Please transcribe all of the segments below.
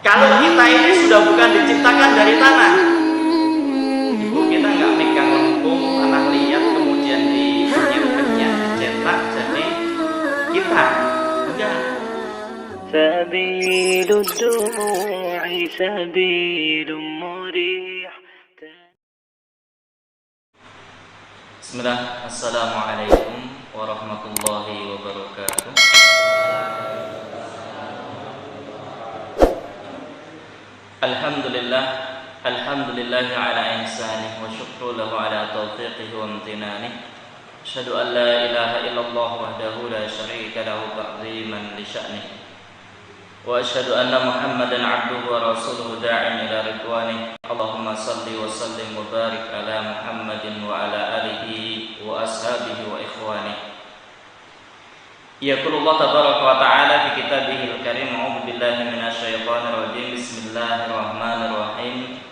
Kalau kita ini sudah bukan diciptakan dari tanah, ibu kita nggak megang lempung tanah liat kemudian dikenyat-kenyat dicetak jadi kita, enggak. Sabilud dumu'i sabilum murih. Bismillah. Assalamualaikum warahmatullahi wabarakatuh. Alhamdulillah ala ihsanih wa syukru lahu ala taufiqihi wa amtinanih. Asyhadu an la ilaha illallah wahdahu la syarika lahu ta'ziman li sya'nih. Wa asyhadu anna Muhammadan 'abduhu wa rasuluhu da'in ila ridwanih. Allahumma salli wa sallim wa barik ala Muhammadin wa ala alihi wa ashabihi wa ikhwanih. Yaqulullah tabaraka wa ta'ala fi kitabihil karim. A'udzu billahi minasyaitonir rajim. Bismillahirrahmanirrahim.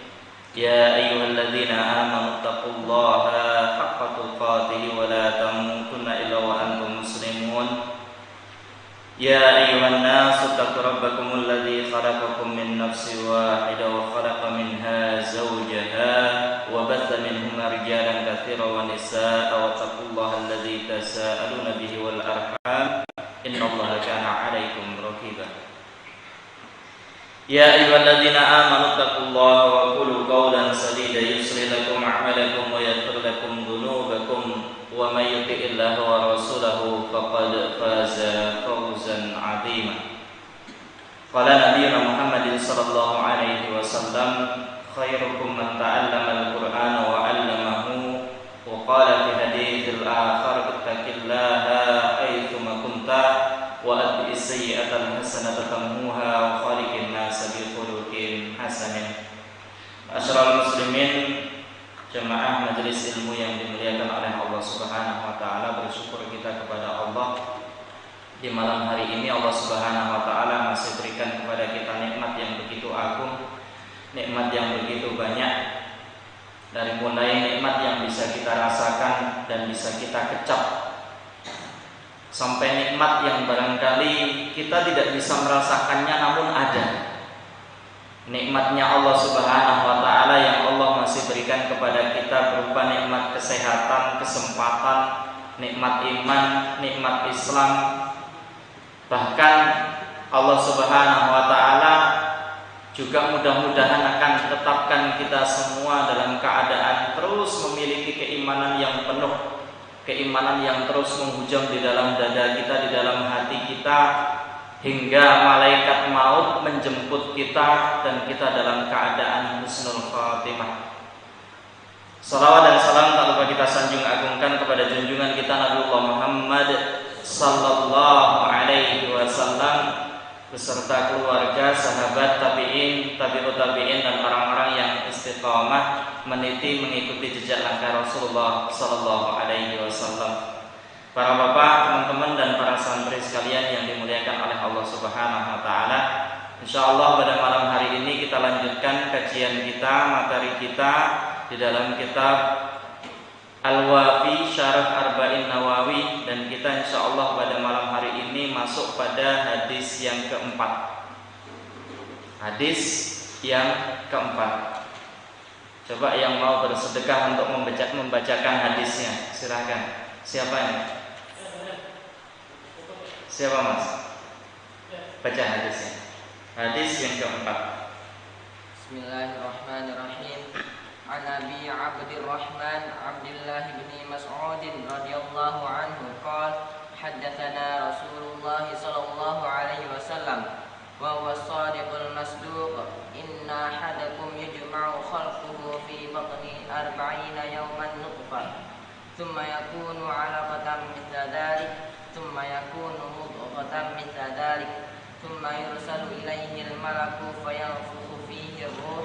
Ya ayyuhalladzina amanu taqullaha haqqa tuqatih wa la tamutunna illa wa antum muslimun. Ya ayyuhan nasu taqu rabbakumul ladzi khalaqakum min nafsin wahidah wa khalaqa minha zawjaha wa batha minhuma rijalan katsiran wa nisaa'a wa taqullaha alladzi tasaaluna bihi wal arham innallaha kana 'alaikum raqiba. Ya ayyuhalladzina amanu taqullaha wa qulu qawlan sadida yuslih lakum a'malakum wa yaghfir lakum dhunubakum wa may yuti'illaha wa rasulahu faqad faza fawzan 'azima. Qala nabiyyuna Muhammadin sallallahu alaihi wasallam khairukum man ta'allama al-Qur'ana wa 'allamahu wa qala fi haditsil akhar ittaqillaha aitsuma kunta wa atbi'is sayyi'ata al-hasanata tamhuha wa khaliqin nas bi khuluqin hasanin. Asyrarul muslimin, jemaah majelis ilmu yang dimuliakan oleh Allah Subhanahu wa taala, bersyukur kita kepada Allah di malam hari ini. Allah Subhanahu wa taala masih berikan kepada kita nikmat yang begitu agung, nikmat yang begitu banyak. Dari mulai nikmat yang bisa kita rasakan dan bisa kita kecap, sampai nikmat yang barangkali kita tidak bisa merasakannya namun ada. Nikmatnya Allah Subhanahu wa taala yang Allah masih berikan kepada kita berupa nikmat kesehatan, kesempatan, nikmat iman, nikmat Islam. Bahkan Allah Subhanahu wa taala juga mudah-mudahan akan tetapkan kita semua dalam keadaan terus memiliki keimanan yang penuh, keimanan yang terus menghujam di dalam dada kita, di dalam hati kita, hingga malaikat maut menjemput kita dan kita dalam keadaan husnul khatimah. Salawat dan salam tak lupa kita sanjung agungkan kepada junjungan kita Nabiullah Muhammad sallallahu alaihi wasallam beserta keluarga, sahabat, tabi'in, tabi'ut tabi'in dan orang-orang yang istiqamah meniti mengikuti jejak langkah Rasulullah sallallahu alaihi wasallam. Para bapak, teman-teman dan para santri sekalian yang dimuliakan oleh Allah Subhanahu wa taala, insyaallah pada malam hari ini kita lanjutkan kajian kita, materi kita di dalam kitab Al-Wafi Syarah Arba'in Nawawi, dan kita insyaallah pada malam hari ini masuk pada hadis yang keempat. Hadis yang keempat. Coba yang mau bersedekah untuk membacakan hadisnya, silakan. Siapa ini? Siapa mas? Baca hadisnya. Hadis yang keempat. Bismillahirrahmanirrahim. An Abi Abdurrahman Abdullah bin Mas'ud radhiyallahu anhu qala haddatsana Rasulullah sallallahu alaihi wasallam wa huwa as-sadiqul masduq inna ahadakum yujma'u khalquhu fi batni 40 yawman nutfah thumma yakunu 'alaqatan mithla dhalik thumma yakunu mudghatan mithla dhalik thumma yursalu ilayhi al-malaku fayanfukhu fihi ar-ruh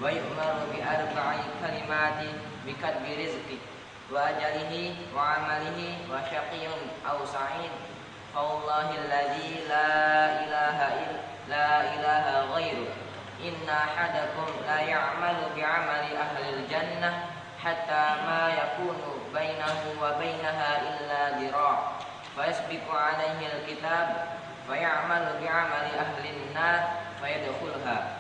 wa yu'maru bi arba'i kalimatin bi kadbi rizqi wa ajalihi wa amalihi wa syaqiyyun aw sa'id fa wallahi alladhi la ilaha ghairu inna ahadakum la ya'malu bi 'amali ahli al-jannah hatta ma yakunu bainahu wa bainaha illa dhira' fa yasbiqu 'alaihi al-kitab fa ya'malu bi 'amali ahli an-nar fa yadkhuluha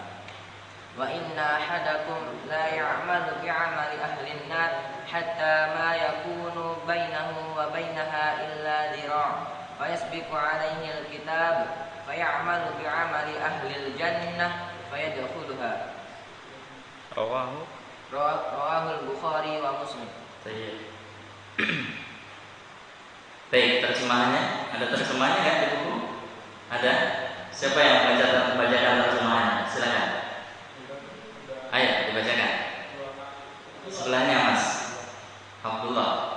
wa inna ahadakum la ya'malu bi'amali ahli an-nar hatta ma yakunu bainahu wa bainaha illa dhira' fa yasbiqu 'alaihi al-kitab fa ya'malu bi'amali ahli al-jannah fa yadkhuluha. Rawahul Bukhari wa Muslim. Baik, terjemahannya ada terjemahannya kan di buku? Ada? Siapa yang membacakan terjemahannya? Silakan. Ayo dibacakan. Sebelahnya Mas Abdullah.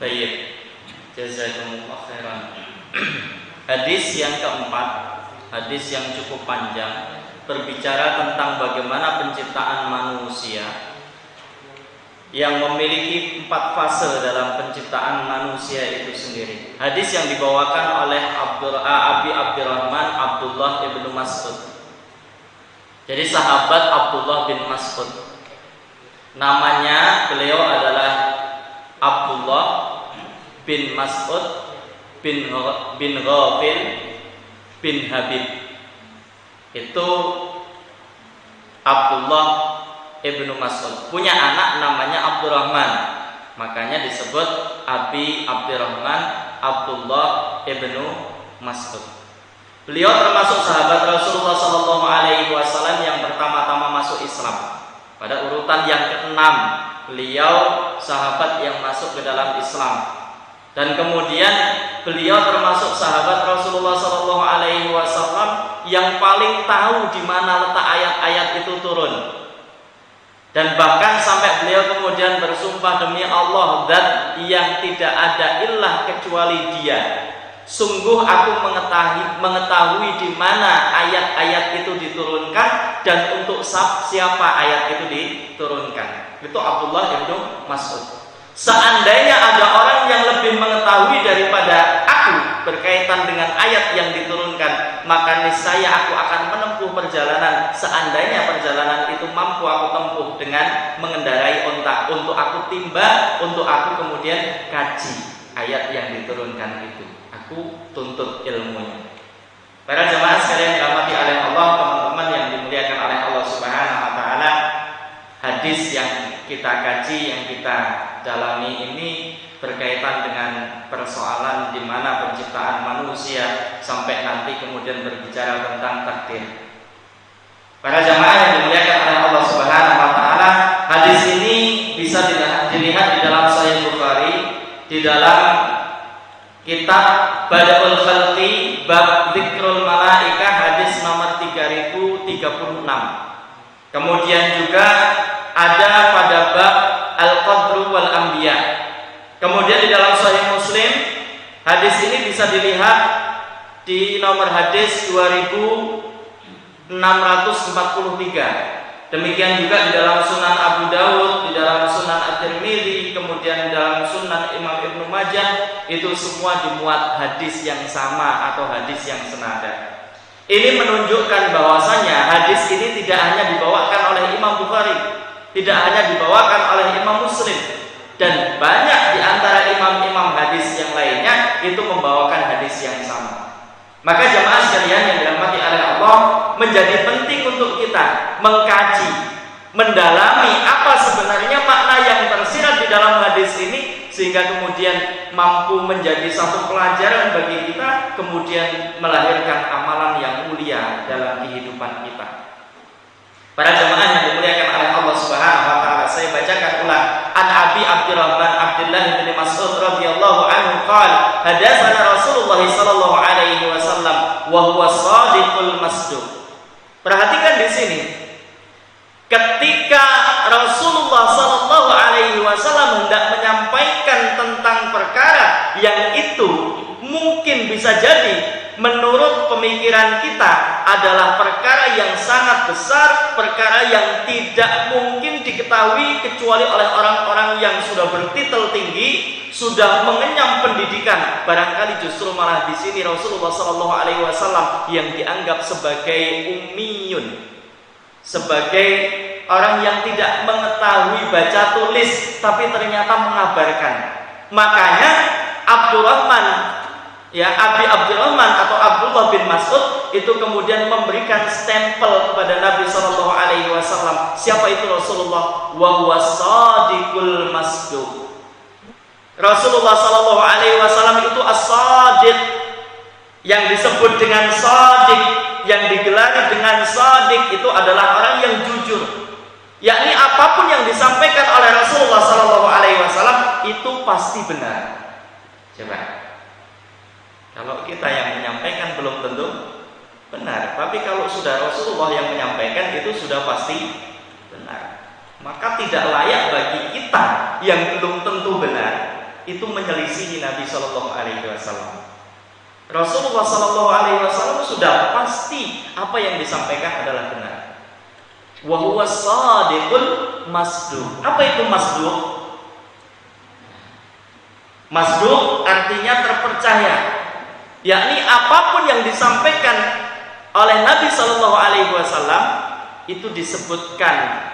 Baik, jazakumullah khairan. Hadis yang keempat, hadis yang cukup panjang, berbicara tentang bagaimana penciptaan manusia yang memiliki 4 fase dalam penciptaan manusia itu sendiri. Hadis yang dibawakan oleh Abi Abdurrahman Abdullah ibnu Mas'ud. Jadi sahabat Abdullah bin Mas'ud. Namanya beliau adalah Abdullah bin Mas'ud bin Ghafil bin Habib. Itu Abdullah ibnu Mas'ud. Punya anak namanya Abdurrahman, makanya disebut Abi Abdurrahman Abdullah ibnu Mas'ud. Beliau termasuk sahabat Rasulullah SAW yang pertama-tama masuk Islam. Pada urutan yang ke-6, beliau sahabat yang masuk ke dalam Islam. Dan kemudian beliau termasuk sahabat Rasulullah SAW yang paling tahu di mana letak ayat-ayat itu turun. Dan bahkan sampai beliau kemudian bersumpah, demi Allah, zat yang tidak ada ilah kecuali Dia, sungguh aku mengetahui di mana ayat-ayat itu diturunkan dan untuk siapa ayat itu diturunkan. Itu Abdullah ibnu Mas'ud. Seandainya ada orang yang lebih mengetahui daripada aku berkaitan dengan ayat yang diturunkan, maka niscaya aku akan menempuh perjalanan. Seandainya perjalanan itu mampu aku tempuh dengan mengendarai onta, untuk aku timba, untuk aku kemudian kaji ayat yang diturunkan itu. Aku tuntut ilmunya. Para jemaah sekalian dirahmati oleh Allah, teman-teman yang dimuliakan oleh Allah Subhanahu wa taala, hadis yang kita kaji, yang kita dalami ini berkaitan dengan persoalan di mana penciptaan manusia sampai nanti kemudian berbicara tentang takdir. Para jemaah yang dimuliakan oleh Allah Subhanahu wa taala, hadis ini bisa dilihat di dalam Sahih Bukhari, di dalam kitab Badaul Khalqi bab Dzikrul Malaikah, hadis nomor 3036. Kemudian juga ada pada bab Al-Qadru wal Anbiya. Kemudian di dalam Sahih Muslim, hadis ini bisa dilihat di nomor hadis 2643. Demikian juga di dalam Sunan Abu Dawud, di dalam Sunan At-Tirmidzi, kemudian dalam Sunan Imam Ibnu Majah, itu semua dimuat hadis yang sama atau hadis yang senada. Ini menunjukkan bahwasanya hadis ini tidak hanya dibawakan oleh Imam Bukhari, tidak hanya dibawakan oleh Imam Muslim, dan banyak di antara imam-imam hadis yang lainnya itu membawakan hadis yang sama. Maka jamaah sekalian yang dirahmati oleh Allah, menjadi penting untuk kita mengkaji, mendalami apa sebenarnya makna yang tersirat di dalam hadis ini, sehingga kemudian mampu menjadi satu pelajaran bagi kita, kemudian melahirkan amalan yang mulia dalam kehidupan kita. Para jemaah yang dimuliakan oleh Allah Subhanahu wa taala, saya bacakan ulang. An Abi Abdurrahman Abdullah bin Mas'ud radhiyallahu anhu qala, hadatsana Rasulullah sallallahu alaihi wasallam wa huwa shadiqul masduq. Perhatikan di sini. Ketika Rasulullah sallallahu alaihi wasallam hendak menyampaikan tentang perkara yang itu mungkin bisa jadi menurut pemikiran kita adalah perkara yang sangat besar, perkara yang tidak mungkin diketahui kecuali oleh orang-orang yang sudah bertitel tinggi, sudah mengenyam pendidikan. Barangkali justru malah di sini Rasulullah sallallahu alaihi wasallam yang dianggap sebagai ummiyun, sebagai orang yang tidak mengetahui baca tulis tapi ternyata mengabarkan. Makanya Abdurrahman, ya Abi Abdurrahman atau Abdullah bin Mas'ud itu kemudian memberikan stempel kepada Nabi sallallahu alaihi wasallam. Siapa itu Rasulullah? Wa huwa shadiqul masduq. Rasulullah sallallahu alaihi wasallam itu as-shadiq, yang disebut dengan shadiq, yang digelari dengan shadiq itu adalah orang yang jujur. Yakni apapun yang disampaikan oleh Rasulullah sallallahu alaihi wasallam itu pasti benar. Coba. Kalau kita yang menyampaikan belum tentu benar, tapi kalau sudah Rasulullah yang menyampaikan itu sudah pasti benar. Maka tidak layak bagi kita yang belum tentu benar itu menyelisihi Nabi sallallahu alaihi wasallam. Rasulullah sallallahu alaihi wasallam sudah pasti apa yang disampaikan adalah benar. Wa huwa shadiqul masduq. Apa itu masduq? Masduq artinya terpercaya. Yakni apapun yang disampaikan oleh Nabi sallallahu alaihi wasallam itu disebutkan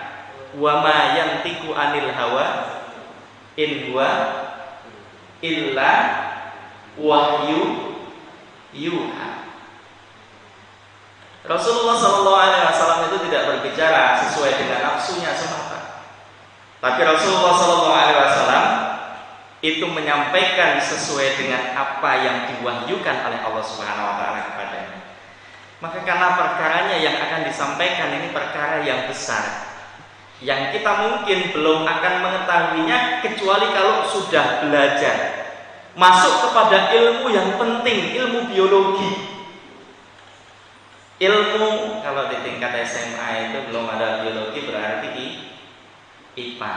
wa ma yantiqu anil hawa in huwa illa wahyu yuha. Rasulullah SAW itu tidak berbicara sesuai dengan nafsunya semata, tapi Rasulullah SAW itu menyampaikan sesuai dengan apa yang diwahyukan oleh Allah Subhanahu Wa Taala kepadanya. Maka karena perkaranya yang akan disampaikan ini perkara yang besar, yang kita mungkin belum akan mengetahuinya kecuali kalau sudah belajar, masuk kepada ilmu yang penting, ilmu biologi. Ilmu kalau di tingkat SMA itu belum ada biologi, berarti IPA.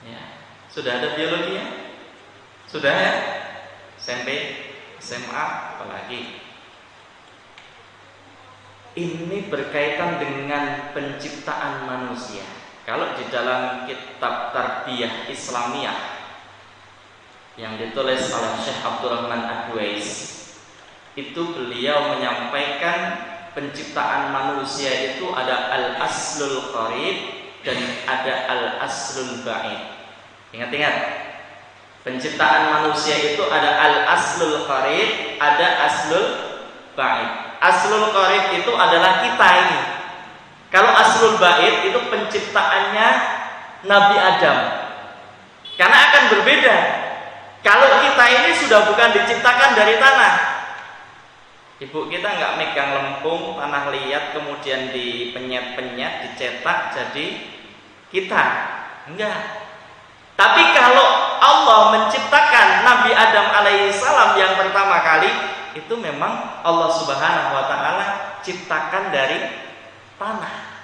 Ya, sudah ada biologi ya? Sudah ya? SMP, SMA, apalagi? Ini berkaitan dengan penciptaan manusia. Kalau di dalam kitab Tarbiyah Islamiyah yang ditulis oleh Syekh Abdurrahman Ad-Duais, itu beliau menyampaikan penciptaan manusia itu ada al-aslul qarib dan ada al-aslul ba'id. Ingat-ingat, penciptaan manusia itu ada al-aslul qarib, ada aslul ba'id. Aslul qarib itu adalah kita ini. Kalau aslul ba'id itu penciptaannya Nabi Adam. Karena akan berbeda. Kalau kita ini sudah bukan diciptakan dari tanah. Ibu kita nggak megang lempung tanah liat kemudian dipenyet-penyet, dicetak jadi kita, enggak. Tapi kalau Allah menciptakan Nabi Adam alaihissalam yang pertama kali, itu memang Allah Subhanahu Wa Taala ciptakan dari tanah.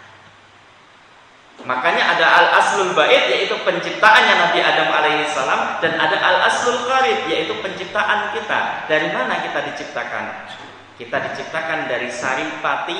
Makanya ada al-aslul ba'id, yaitu penciptaannya Nabi Adam alaihissalam, dan ada al-aslul qarib, yaitu penciptaan kita. Dari mana kita diciptakan? Kita diciptakan dari saripati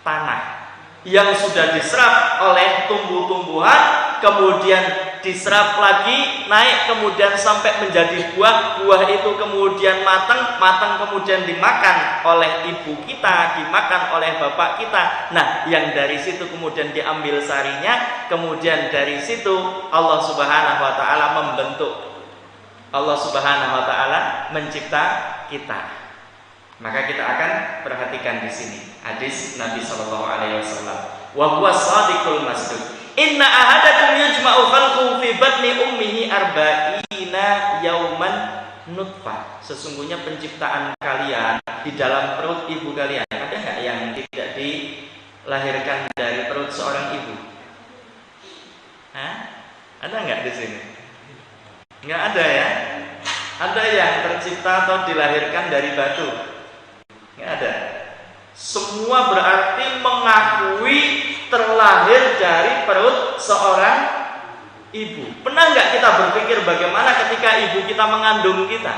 tanah yang sudah diserap oleh tumbuh-tumbuhan, kemudian diserap lagi, naik, kemudian sampai menjadi buah. Buah itu kemudian matang, kemudian dimakan oleh ibu kita, dimakan oleh bapak kita. Nah, yang dari situ kemudian diambil sarinya, kemudian dari situ Allah Subhanahu wa taala membentuk. Allah Subhanahu wa taala mencipta kita. Maka kita akan perhatikan di sini hadis Nabi sallallahu alaihi wasallam. Wa huwa shadiqul masduq. Inna ahadakum yujma'u khalquhu fi batni ummihi arba'ina yauman nutfah. Sesungguhnya penciptaan kalian di dalam perut ibu kalian. Ada enggak yang tidak dilahirkan dari perut seorang ibu? Hah? Ada enggak di sini? Enggak ada ya? Ada yang tercipta atau dilahirkan dari batu? Nggak ada. Semua berarti mengakui terlahir dari perut seorang ibu. Pernah nggak kita berpikir bagaimana ketika ibu kita mengandung kita?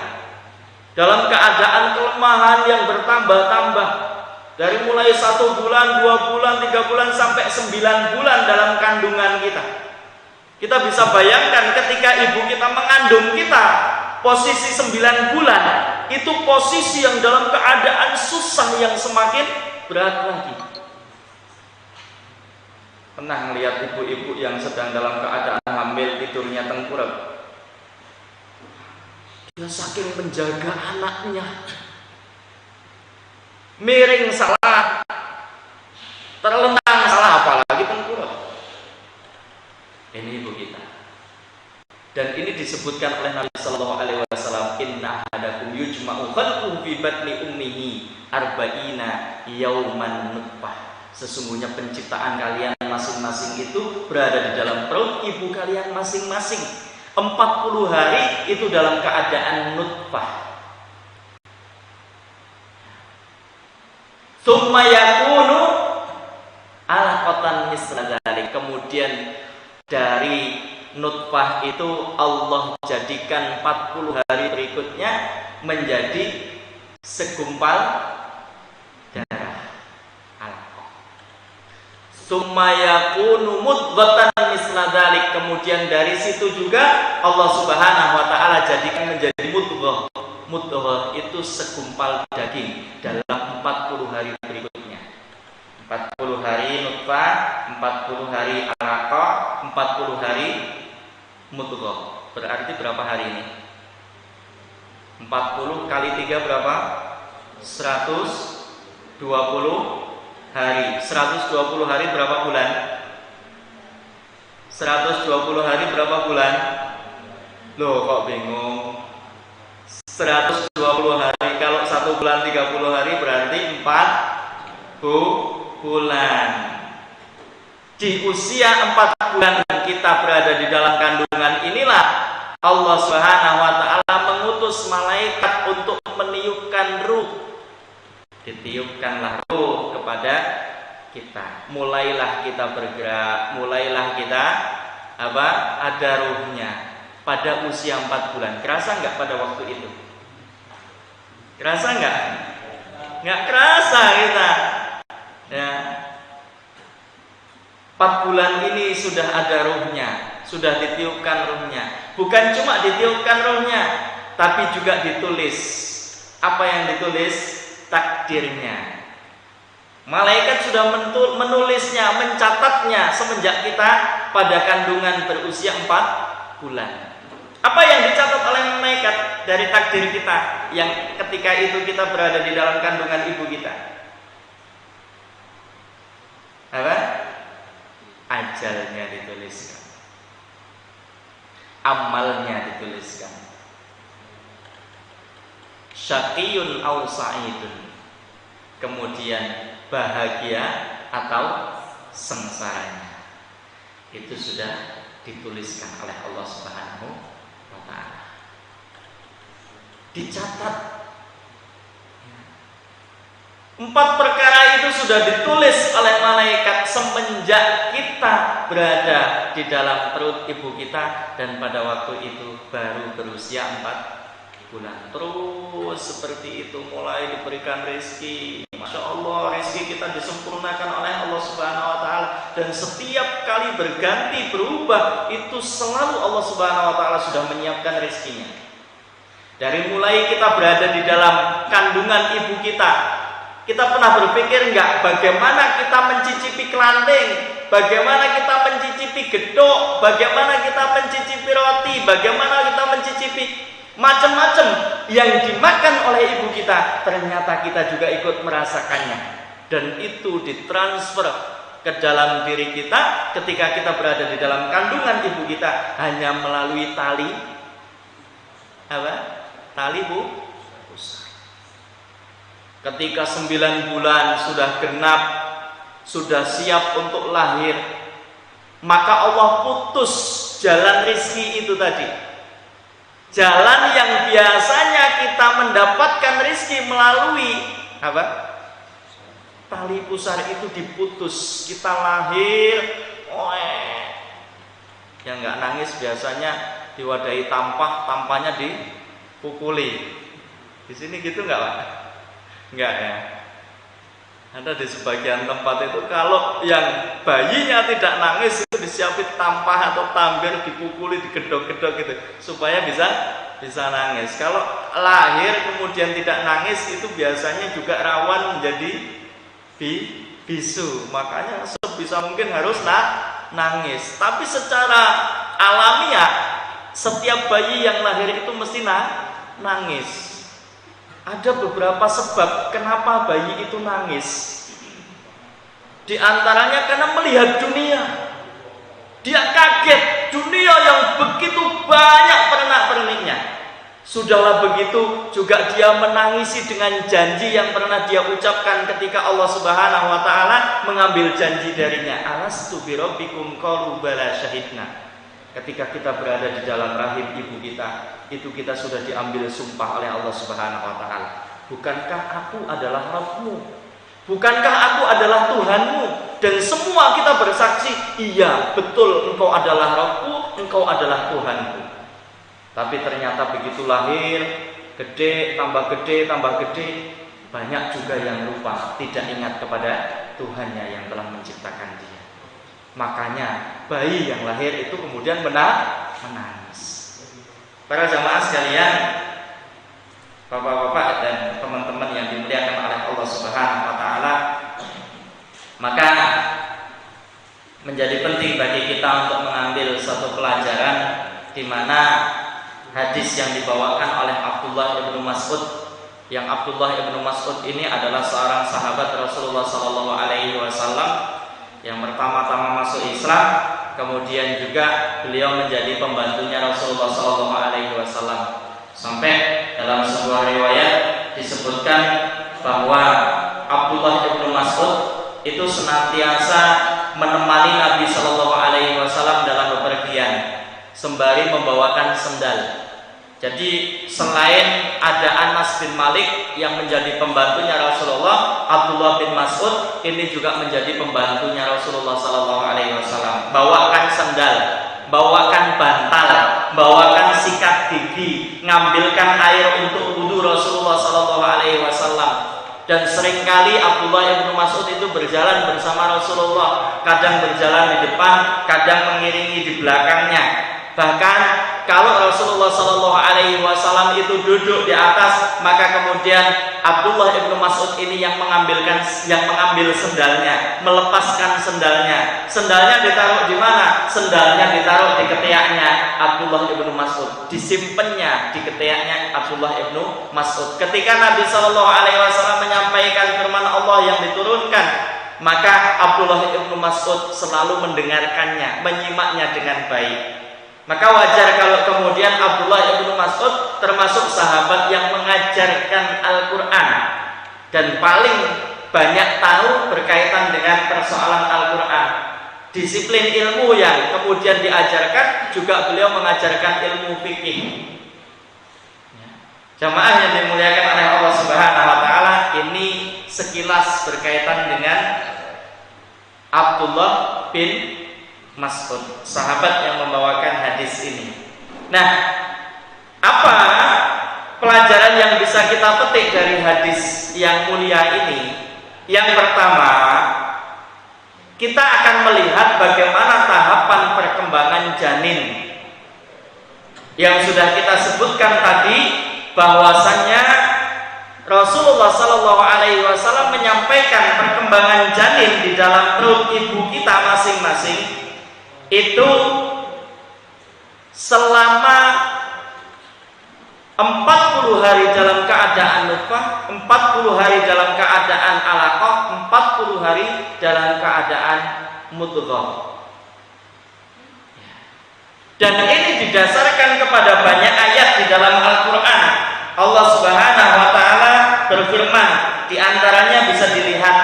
Dalam keadaan kelemahan yang bertambah-tambah. Dari mulai 1 bulan, 2 bulan, 3 bulan, sampai 9 bulan dalam kandungan kita. Kita bisa bayangkan ketika ibu kita mengandung kita, posisi 9 bulan, itu posisi yang dalam keadaan susah yang semakin berat lagi. Pernah melihat ibu-ibu yang sedang dalam keadaan hamil tidurnya tengkurap? Dia saking menjaga anaknya, miring salah, terlentang salah, apalagi tengkurap. Ini ibu kita. Dan ini disebutkan oleh Nabi sallallahu alaihi wasallam, inna ahadakum yujma'u khalquhu fi batni ummihi arba'ina yauman nutfah. Sesungguhnya penciptaan kalian masing-masing itu berada di dalam perut ibu kalian masing-masing. 40 hari itu dalam keadaan nutfah. Tsumma yakunu alaqatan misla dzalik. Kemudian dari nutfah itu Allah jadikan 40 hari berikutnya menjadi segumpal darah. Alaqah. Tsumma yakunu mudghatan misla dzalik. Kemudian dari situ juga Allah Subhanahu wa taala jadikan menjadi mudghah. Mudghah itu segumpal daging dalam 40 hari berikutnya. 40 hari nutfah, 40 hari alaqah, 40 hari mudghah. Berarti berapa hari ini? 40 kali 3 berapa? 120 hari. 120 hari berapa bulan? 120 hari berapa bulan? Loh, kok bingung? 120 hari kalau 1 bulan 30 hari berarti 4 bulan. Di usia 4 bulan kita berada di dalam kandungan inilah Allah Subhanahu wa taala mengutus malaikat untuk meniupkan ruh. Ditiupkanlah ruh kepada kita. Mulailah kita bergerak, mulailah kita ada ruhnya pada usia 4 bulan. Kerasa enggak pada waktu itu? Kerasa enggak? Enggak kerasa kita. Ya. 4 bulan ini sudah ada ruhnya, sudah ditiupkan ruhnya. Bukan cuma ditiupkan ruhnya, tapi juga ditulis. Apa yang ditulis? Takdirnya. Malaikat sudah menulisnya, mencatatnya semenjak kita pada kandungan berusia 4 bulan. Apa yang dicatat oleh malaikat dari takdir kita yang ketika itu kita berada di dalam kandungan ibu kita? Apa? Ajalnya dituliskan, amalnya dituliskan, syaqiyun aw sa'idun, kemudian bahagia atau sengsaranya, itu sudah dituliskan oleh Allah Subhanahu wa ta'ala. Dicatat. 4 perkara itu sudah ditulis oleh malaikat semenjak kita berada di dalam perut ibu kita, dan pada waktu itu baru berusia 4 bulan. Terus seperti itu mulai diberikan rezeki, Masya Allah, rezeki kita disempurnakan oleh Allah Subhanahu wa Ta'ala, dan setiap kali berganti berubah itu selalu Allah Subhanahu wa Ta'ala sudah menyiapkan rezekinya. Dari mulai kita berada di dalam kandungan ibu kita pernah berpikir enggak bagaimana kita mencicipi kelanting, bagaimana kita mencicipi gedok, bagaimana kita mencicipi roti, bagaimana kita mencicipi macam-macam yang dimakan oleh ibu kita. Ternyata kita juga ikut merasakannya, dan itu ditransfer ke dalam diri kita ketika kita berada di dalam kandungan ibu kita hanya melalui tali pusar. Ketika 9 bulan sudah genap, sudah siap untuk lahir, maka Allah putus jalan rezeki itu tadi. Jalan yang biasanya kita mendapatkan rezeki melalui tali pusar itu diputus. Kita lahir, yang nggak nangis biasanya diwadahi tampahnya dipukuli. Di sini gitu nggak Pak? Nggak ya. Ada di sebagian tempat itu kalau yang bayinya tidak nangis itu disiapin tampah atau tambir, dipukuli, digedok-gedok gitu supaya bisa nangis. Kalau lahir kemudian tidak nangis itu biasanya juga rawan menjadi bisu. Makanya sebisa mungkin harus nangis. Tapi secara alamiah setiap bayi yang lahir itu mesti nangis. Ada beberapa sebab kenapa bayi itu nangis. Di antaranya karena melihat dunia. Dia kaget, dunia yang begitu banyak pernak-perniknya. Sudahlah begitu juga dia menangisi dengan janji yang pernah dia ucapkan ketika Allah Subhanahu wa Ta'ala mengambil janji darinya. Alastu birabbikum qalu bala syahidna. Ketika kita berada di dalam rahim ibu kita, itu kita sudah diambil sumpah oleh Allah Subhanahu wa Ta'ala. Bukankah aku adalah Rabbmu? Bukankah aku adalah Tuhanmu? Dan semua kita bersaksi, iya betul engkau adalah Rabbku, engkau adalah Tuhanku. Tapi ternyata begitu lahir, gede, tambah gede, banyak juga yang lupa, tidak ingat kepada Tuhannya yang telah menciptakan dia. Makanya bayi yang lahir itu kemudian menangis. Para jamaah sekalian, bapak-bapak dan teman-teman yang dimuliakan oleh Allah Subhanahu wa Ta'ala, maka menjadi penting bagi kita untuk mengambil satu pelajaran di mana hadis yang dibawakan oleh Abdullah ibnu Mas'ud, yang Abdullah ibnu Mas'ud ini adalah seorang sahabat Rasulullah Sallallahu Alaihi Wasallam yang pertama-tama masuk Islam, kemudian juga beliau menjadi pembantunya Rasulullah Sallallahu Alaihi Wasallam. Sampai dalam sebuah riwayat disebutkan bahwa Abdullah ibnu Mas'ud itu senantiasa menemani Nabi Sallallahu Alaihi Wasallam dalam bepergian, sembari membawakan sendal. Jadi selain ada Anas bin Malik yang menjadi pembantunya Rasulullah, Abdullah bin Mas'ud ini juga menjadi pembantunya Rasulullah Sallallahu Alaihi Wasallam. Bawakan sendal, bawakan bantal, bawakan sikat gigi, ngambilkan air untuk wudu Rasulullah Sallallahu Alaihi Wasallam. Dan seringkali Abdullah bin Mas'ud itu berjalan bersama Rasulullah, kadang berjalan di depan, kadang mengiringi di belakangnya. Bahkan kalau Rasulullah Sallallahu Alaihi Wasallam itu duduk di atas, maka kemudian Abdullah ibnu Mas'ud ini yang mengambil sendalnya, melepaskan sendalnya. Sendalnya ditaruh di mana? Sendalnya ditaruh di ketiaknya Abdullah ibnu Mas'ud, disimpannya di ketiaknya Abdullah ibnu Mas'ud. Ketika Nabi Sallallahu Alaihi Wasallam menyampaikan firman Allah yang diturunkan, maka Abdullah ibnu Mas'ud selalu mendengarkannya, menyimaknya dengan baik. Maka wajar kalau kemudian Abdullah ibnu Mas'ud termasuk sahabat yang mengajarkan Al-Quran dan paling banyak tahu berkaitan dengan persoalan Al-Quran. Disiplin ilmu yang kemudian diajarkan juga beliau mengajarkan ilmu fikih. Jamaah yang dimuliakan oleh Allah Subhanahu wa Ta'ala, ini sekilas berkaitan dengan Abdullah bin Mas'ud, sahabat yang membawakan hadis ini. Nah, apa pelajaran yang bisa kita petik dari hadis yang mulia ini? Yang pertama, kita akan melihat bagaimana tahapan perkembangan janin yang sudah kita sebutkan tadi, bahwasannya Rasulullah Shallallahu Alaihi Wasallam menyampaikan perkembangan janin di dalam perut ibu kita masing-masing itu selama 40 hari dalam keadaan nutfah, 40 hari dalam keadaan alaqah, 40 hari dalam keadaan mudghah. Dan ini didasarkan kepada banyak ayat di dalam Al-Qur'an. Allah Subhanahu wa taala berfirman, di antaranya bisa dilihat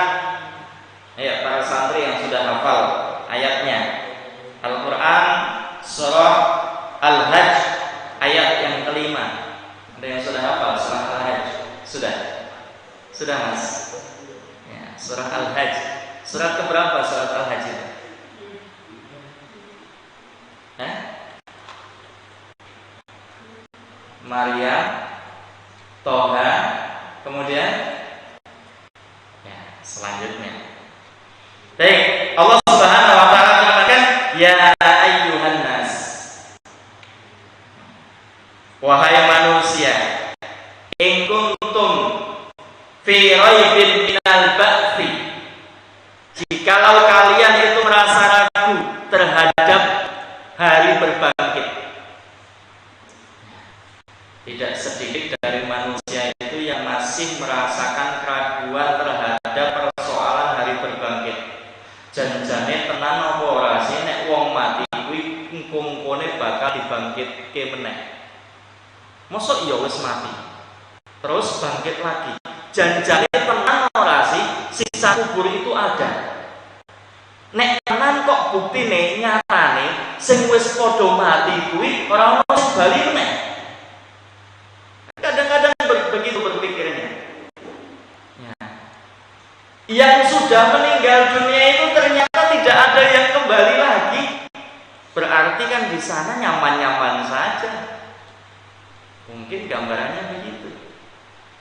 ya para santri yang sudah hafal ayatnya. Al-Qur'an surah Al-Hajj ayat yang kelima. Ada yang sudah hafal surah Al-Hajj? Sudah Mas? Ya, surah Al-Hajj. Surat keberapa surat Al-Hajj itu? Maryam, Toha, kemudian ya, selanjutnya. Baik, Allah Subhanahu wa taala mengatakan, ya ayyuhan nas. Wahai manusia, in kuntum fi raibin minal ba'thi. Jikalau kalian itu merasa ragu terhadap hari berbangkit. Tidak sedikit dari manusia itu yang masih merasakan keraguan terhadap persoalan hari berbangkit. Janjane tenan apa ora sih nek wong mati kuwi engko-engkone bakal dibangkitke meneh. Mosok ya wis mati terus bangkit lagi. Janjane tenan ora sih sisa kubur itu ada. Nek tenan kok buktine nyatane sing wis padha mati kuwi ora ono sing bali meneh. Kadang-kadang begitu berpikirnya. Ya. Yang sudah meninggal dunia itu ternyata tidak ada yang kembali lagi. Berarti kan di sana nyaman-nyaman saja. Mungkin gambarannya begitu.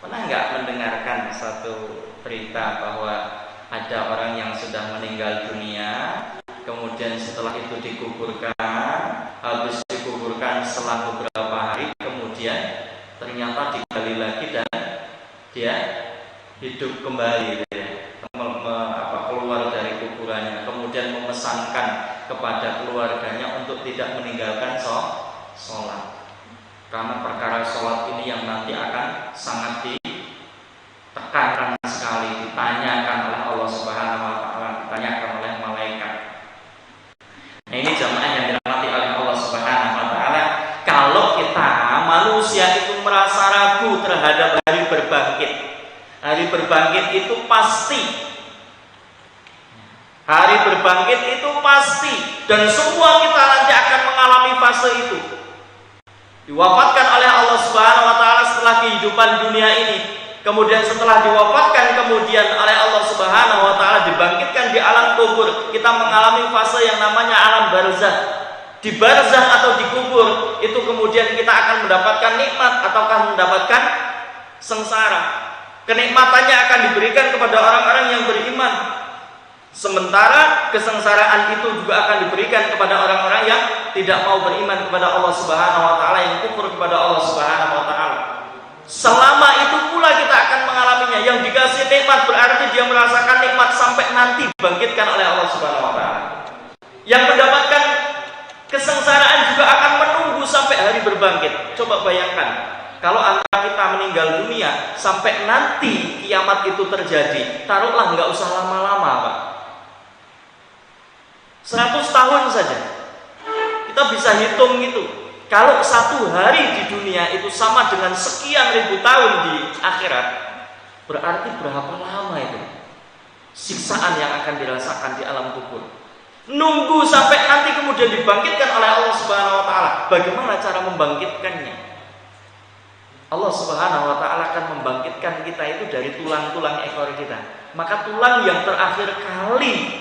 Pernah nggak mendengarkan satu berita bahwa ada orang yang sudah meninggal dunia, kemudian setelah itu dikuburkan, habis dikuburkan setelah beberapa hari, kemudian ternyata digali lagi dan dia hidup kembali, keluar dari kuburannya, kemudian memesankan kepada keluarganya untuk tidak meninggalkan sholat. Karena perkara sholat ini yang nanti akan sangat ditekankan sekali, ditanyakan oleh Allah Subhanahu wa taala, ditanyakan oleh malaikat. Nah, ini jamaah yang dirahmati oleh Allah Subhanahu wa taala, kalau kita manusia itu merasa ragu terhadap hari berbangkit. Hari berbangkit itu pasti. Hari berbangkit itu pasti, dan semua kita nanti akan mengalami fase itu. Diwafatkan oleh Allah Subhanahu wa taala setelah kehidupan dunia ini. Kemudian setelah diwafatkan kemudian oleh Allah Subhanahu wa taala dibangkitkan di alam kubur. Kita mengalami fase yang namanya alam barzakh. Di barzakh atau di kubur itu kemudian kita akan mendapatkan nikmat ataukah mendapatkan sengsara. Kenikmatannya akan diberikan kepada orang-orang yang beriman. Sementara kesengsaraan itu juga akan diberikan kepada orang-orang yang tidak mau beriman kepada Allah Subhanahu wa taala, yang kufur kepada Allah Subhanahu wa taala. Selama itu pula kita akan mengalaminya. Yang dikasih nikmat berarti dia merasakan nikmat sampai nanti dibangkitkan oleh Allah Subhanahu wa taala. Yang mendapatkan kesengsaraan juga akan menunggu sampai hari berbangkit. Coba bayangkan, kalau antara kita meninggal dunia sampai nanti kiamat itu terjadi, taruhlah nggak usah lama-lama, Pak. 100 tahun saja kita bisa hitung gitu. Kalau 1 hari di dunia itu sama dengan sekian ribu tahun di akhirat, berarti berapa lama itu siksaan yang akan dirasakan di alam kubur. Nunggu sampai nanti kemudian dibangkitkan oleh Allah Subhanahu wa taala. Bagaimana cara membangkitkannya? Allah Subhanahu wa taala akan membangkitkan kita itu dari tulang-tulang ekor kita. Maka tulang yang terakhir kali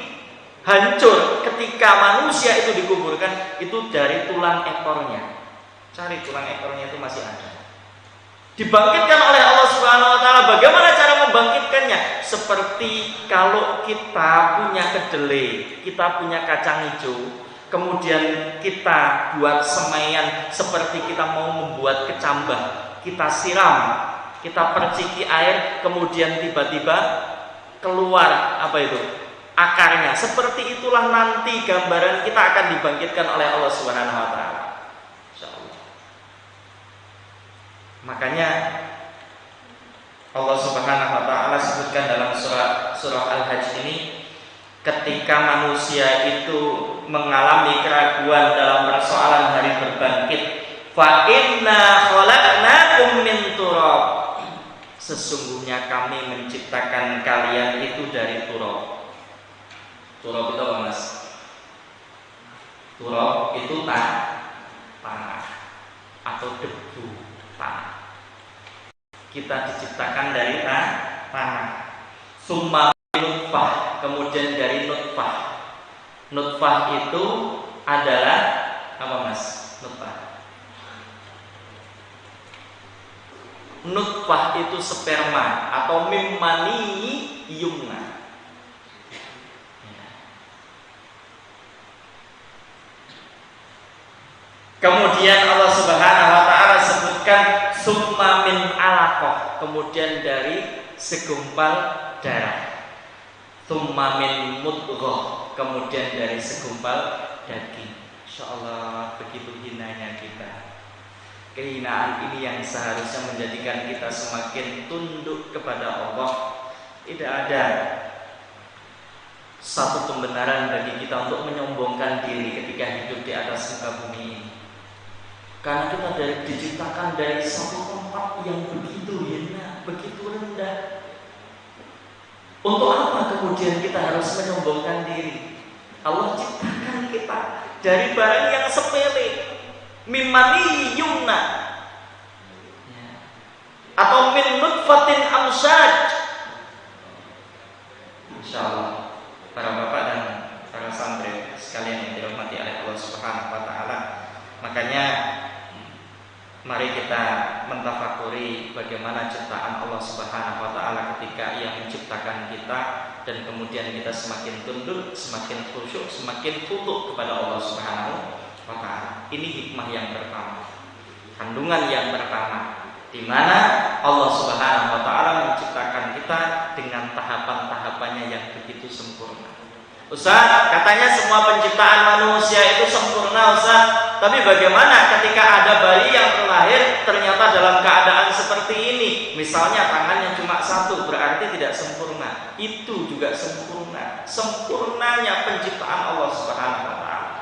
hancur ketika manusia itu dikuburkan itu dari tulang ekornya. Cari tulang ekornya itu masih ada. Dibangkitkan oleh Allah Subhanahu wa taala. Bagaimana cara membangkitkannya? Seperti kalau kita punya kedelai, kita punya kacang hijau, kemudian kita buat semaian seperti kita mau membuat kecambah. Kita siram, kita perciki air, kemudian tiba-tiba keluar apa itu? Akarnya. Seperti itulah nanti gambaran kita akan dibangkitkan oleh Allah Subhanahu wa taala. Insyaallah. Makanya Allah Subhanahu wa taala sebutkan dalam surah Al-Hajj ini, ketika manusia itu mengalami keraguan dalam persoalan hari berbangkit, fa inna khalaqnakum min turab, sesungguhnya kami menciptakan kalian itu dari turab. Turab itu apa, Mas? Turab itu tanah atau debu tanah. Kita diciptakan dari tanah. Summa nutfah, kemudian dari nutfah. Nutfah itu adalah apa, Mas? Nutfah itu sperma atau mimmani yumna. Kemudian Allah Subhanahu wa taala sebutkan summa min alaqah, kemudian dari segumpal darah. Summa min mudghah, kemudian dari segumpal daging. Insyaallah begitu hinanya kita. Kehinaan ini yang seharusnya menjadikan kita semakin tunduk kepada Allah. Tidak ada satu pembenaran bagi kita untuk menyombongkan diri ketika hidup di atas muka bumi ini. Karena kita diciptakan dari satu tempat yang begitu hina, begitu rendah. Untuk apa kemudian kita harus menyombongkan diri? Allah ciptakan kita dari barang yang sepele, mimani yumna, atau min nutfatin amsaj. Insyaallah para bapak dan para santri sekalian yang dirahmati oleh Allah Subhanahu wa taala, makanya mari kita mentafakuri bagaimana ciptaan Allah Subhanahu wa taala ketika Ia menciptakan kita, dan kemudian kita semakin tunduk, semakin khusyuk, semakin patuh kepada Allah Subhanahu wa taala. Ini hikmah yang pertama. Kandungan yang pertama, di mana Allah Subhanahu wa taala menciptakan kita dengan tahapan-tahapannya yang begitu sempurna. Ustaz, katanya semua penciptaan manusia itu sempurna, Ustaz. Tapi bagaimana ketika ada bayi yang terlahir ternyata dalam keadaan seperti ini? Misalnya tangannya cuma satu, berarti tidak sempurna. Itu juga sempurna. Sempurnanya penciptaan Allah Subhanahu wa taala.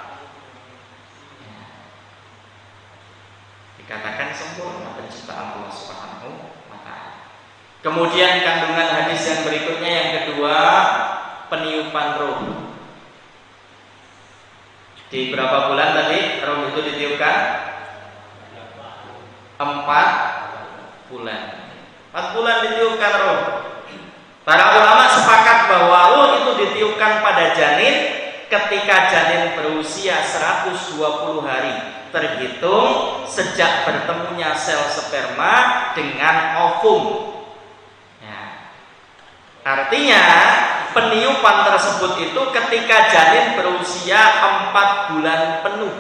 Dikatakan sempurna penciptaan Allah Subhanahu wa taala. Kemudian kandungan hadis yang berikutnya yang kedua, peniupan roh. Di berapa bulan tadi roh itu ditiupkan? 4 bulan. 4 bulan ditiupkan roh. Para ulama sepakat bahwa roh itu ditiupkan pada janin ketika janin berusia 120 hari, terhitung sejak bertemunya sel sperma dengan ovum. Ya. Artinya peniupan tersebut itu ketika janin berusia 4 bulan penuh,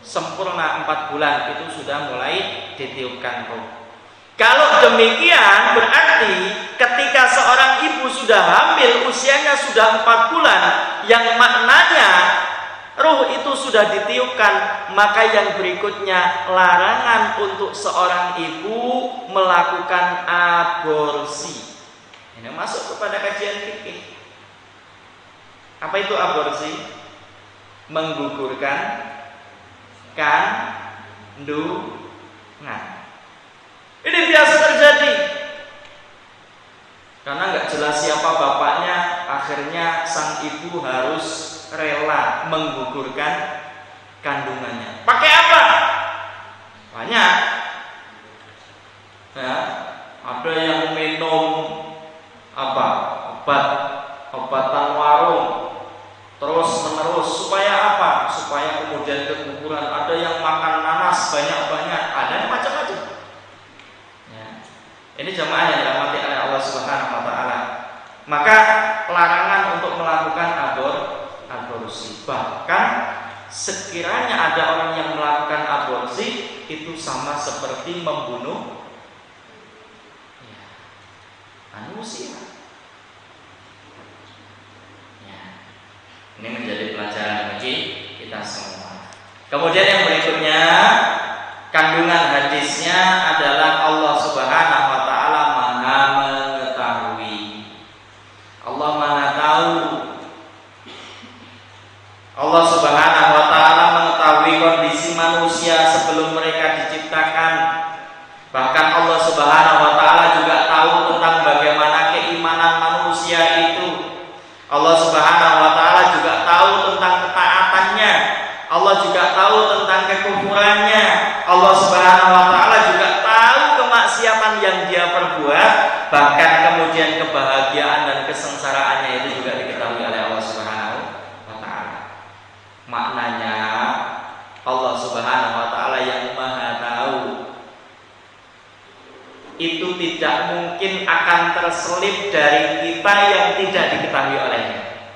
sempurna 4 bulan itu sudah mulai ditiupkan roh. Kalau demikian berarti ketika seorang ibu sudah hamil, usianya sudah 4 bulan, yang maknanya roh itu sudah ditiupkan, maka yang berikutnya larangan untuk seorang ibu melakukan aborsi. Ini masuk kepada kajian fikih. Apa itu aborsi? Menggugurkan kandungan. Ini biasa terjadi. Karena nggak jelas siapa bapaknya, akhirnya sang ibu harus rela menggugurkan kandungannya. Pakai apa? Banyak. Ya, ada yang minum obatan warung terus menerus, supaya apa? Supaya kemudian keguguran. Ada yang makan nanas banyak-banyak, ada yang macam-macam. Ya. Maka larangan untuk melakukan aborsi. Bahkan sekiranya ada orang yang melakukan aborsi, itu sama seperti membunuh manusia. Ini menjadi pelajaran bagi kita semua. Kemudian yang berikutnya, kandungan hadisnya adalah Allah Subhanahu wa taala Maha mengetahui. Allah Maha tahu. Allah Subhanahu wa taala mengetahui kondisi manusia sebelum mereka diciptakan. Bahkan Allah Subhanahu wa taala juga tahu tentang bagaimana keimanan manusia itu. Allah Subhanahu wa taala juga tahu tentang ketaatannya. Allah juga tahu tentang kekufurannya. Allah Subhanahu wa taala juga tahu kemaksiatan yang dia perbuat. Bahkan kemudian kebahagiaan dan kesengsaraannya itu juga diketahui oleh Allah Subhanahu wa taala. Maknanya Allah Subhanahu wa taala yang Maha tahu itu tidak mungkin akan terselip dari kita yang tidak diketahui olehnya.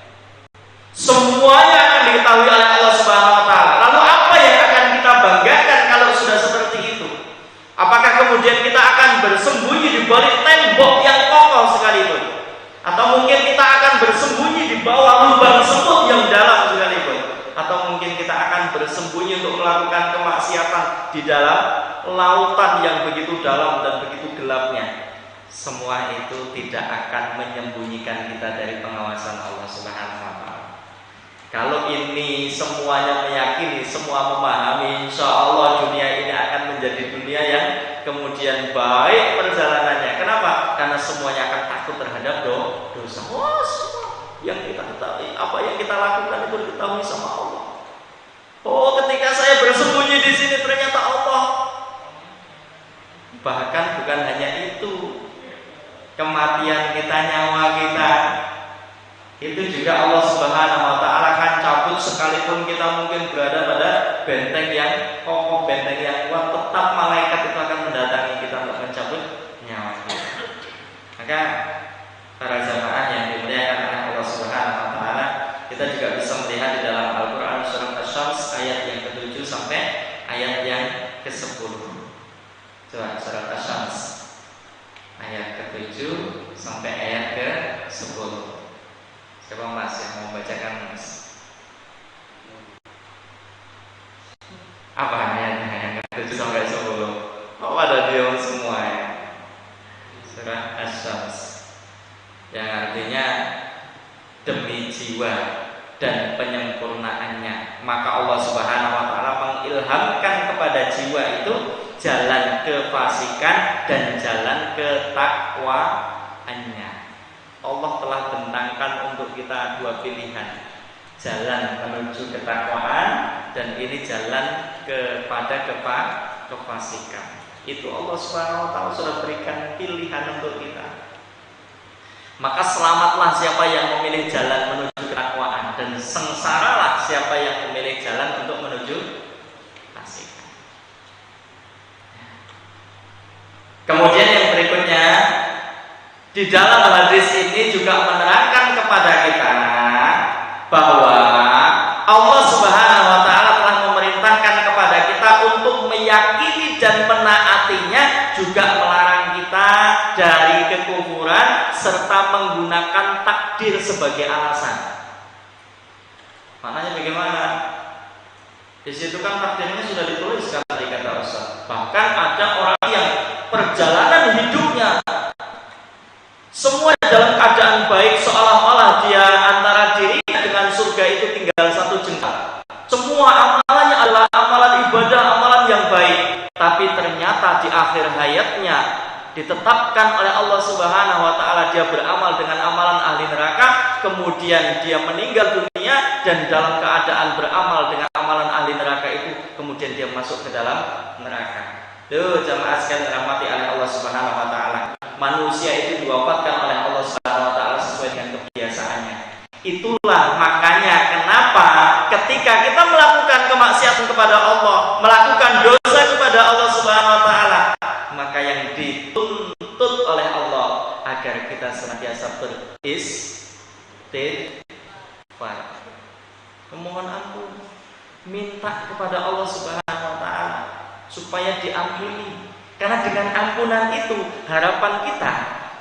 Semuanya akan diketahui oleh Allah Subhanahu wa taala. Lalu apa yang akan kita banggakan kalau sudah seperti itu? Apakah kemudian kita akan bersembunyi di balik tembok yang kokoh sekalipun? Atau mungkin kita akan bersembunyi di bawah lubang semut yang dalam sekalipun? Atau mungkin kita akan bersembunyi untuk melakukan kemaksiatan di dalam lautan yang begitu dalam dan begitu gelapnya? Semua itu tidak akan menyembunyikan kita dari pengawasan Allah Subhanahu wa taala. Kalau ini semuanya meyakini, semua memahami, insya Allah dunia ini akan menjadi dunia yang kemudian baik perjalanannya. Kenapa? Karena semuanya akan takut terhadap dosa. Wah, semua yang kita ketahui, apa yang kita lakukan itu diketahui sama Allah. Oh, ketika saya bersembunyi di sini ternyata Allah. Bahkan bukan hanya itu, kematian kita, nyawa kita, itu juga Allah Subhanahu wa taala akan cabut. Sekalipun kita mungkin berada pada benteng yang kokoh, benteng yang kuat, tetap malaikat itu akan mendatangi kita untuk mencabut nyawa kita. Maka para jamaah yang dimuliakan oleh Allah Subhanahu wa taala, kita juga bisa melihat di dalam Al-Qur'an surat Asy-Syams ayat yang ke-7 sampai ayat yang ke-10. Coba surat Asy-Syams ayat ke-7 sampai ayat ke-10. Siapa Mas yang mau bacakan, Mas? Apa ayatnya yang ke-7 sampai 10? Oh, ada dia semua ya. Surah Asy-Syams yang artinya demi jiwa dan penyempurnaannya, maka Allah Subhanahu wa taala mengilhamkan kepada jiwa itu jalan kefasikan dan jalan ketakwaannya. Allah telah bentangkan untuk kita dua pilihan, jalan menuju ketakwaan dan ini jalan kepada kefasikan. Itu Allah Subhanahu wa taala sudah berikan pilihan untuk kita. Maka selamatlah siapa yang memilih jalan menuju ketakwaan, dan sengsaralah siapa yang memilih jalan untuk menuju kefasikan. Kemudian yang berikutnya, di dalam hadis ini juga menerangkan kepada kita bahwa Allah Subhanahu wa taala telah memerintahkan kepada kita untuk meyakini dan menaatinya, juga melarang kita dari kekufuran serta menggunakan takdir sebagai alasan. Maknanya bagaimana? Di situ kan takdirnya sudah dituliskan tadi kata Ustaz. Bahkan ada orang yang perjalanan hidupnya semua dalam keadaan baik, seolah-olah dia antara dirinya dengan surga itu tinggal satu jengkal. Semua amalannya adalah amalan ibadah, amalan yang baik. Tapi ternyata di akhir hayatnya ditetapkan oleh Allah Subhanahu wa taala dia beramal dengan amalan ahli neraka, kemudian dia meninggal dunia dan dalam keadaan beramal dengan amalan ahli neraka itu, kemudian dia masuk ke dalam neraka. Tuh jamaah sekalian dirahmati oleh Allah Subhanahu wa taala. Manusia itu diwafatkan oleh Allah Subhanahu wa taala sesuai dengan kebiasaannya. Itulah makanya kenapa ketika kita melakukan kemaksiatan kepada Allah, melakukan dosa kepada Allah Subhanahu wa taala, maka yang dituntut oleh Allah agar kita senantiasa minta kepada Allah Subhanahu wa taala supaya diampuni. Karena dengan ampunan itu harapan kita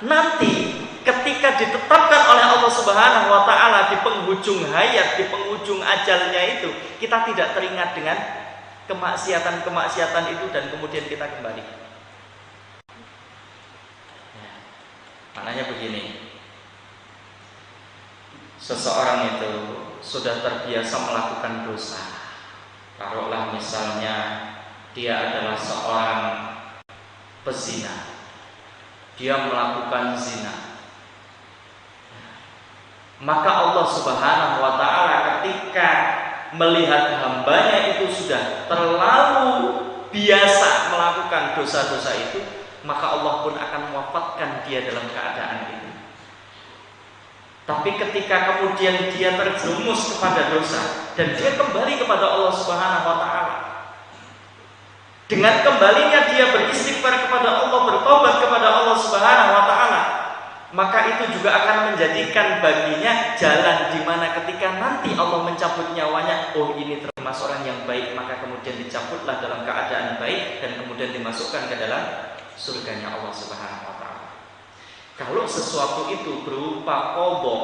nanti ketika ditetapkan oleh Allah Subhanahu wa taala di penghujung hayat, di penghujung ajalnya itu, kita tidak teringat dengan kemaksiatan-kemaksiatan itu dan kemudian kita kembali. Ya, maknanya begini. Seseorang itu sudah terbiasa melakukan dosa. Taruhlah misalnya dia adalah seorang pezina, dia melakukan zina, maka Allah Subhanahu wa ta'ala ketika melihat hambanya itu sudah terlalu biasa melakukan dosa-dosa itu, maka Allah pun akan mewafatkan dia dalam keadaan itu. Tapi ketika kemudian dia terjerumus kepada dosa dan dia kembali kepada Allah Subhanahu wa ta'ala, dengan kembalinya dia beristighfar kepada Allah, bertobat kepada Allah Subhanahu wa taala, maka itu juga akan menjadikan baginya jalan di mana ketika nanti Allah mencabut nyawanya, oh ini termasuk orang yang baik, maka kemudian dicabutlah dalam keadaan baik dan kemudian dimasukkan ke dalam surganya Allah Subhanahu wa taala. Kalau sesuatu itu berupa qadha,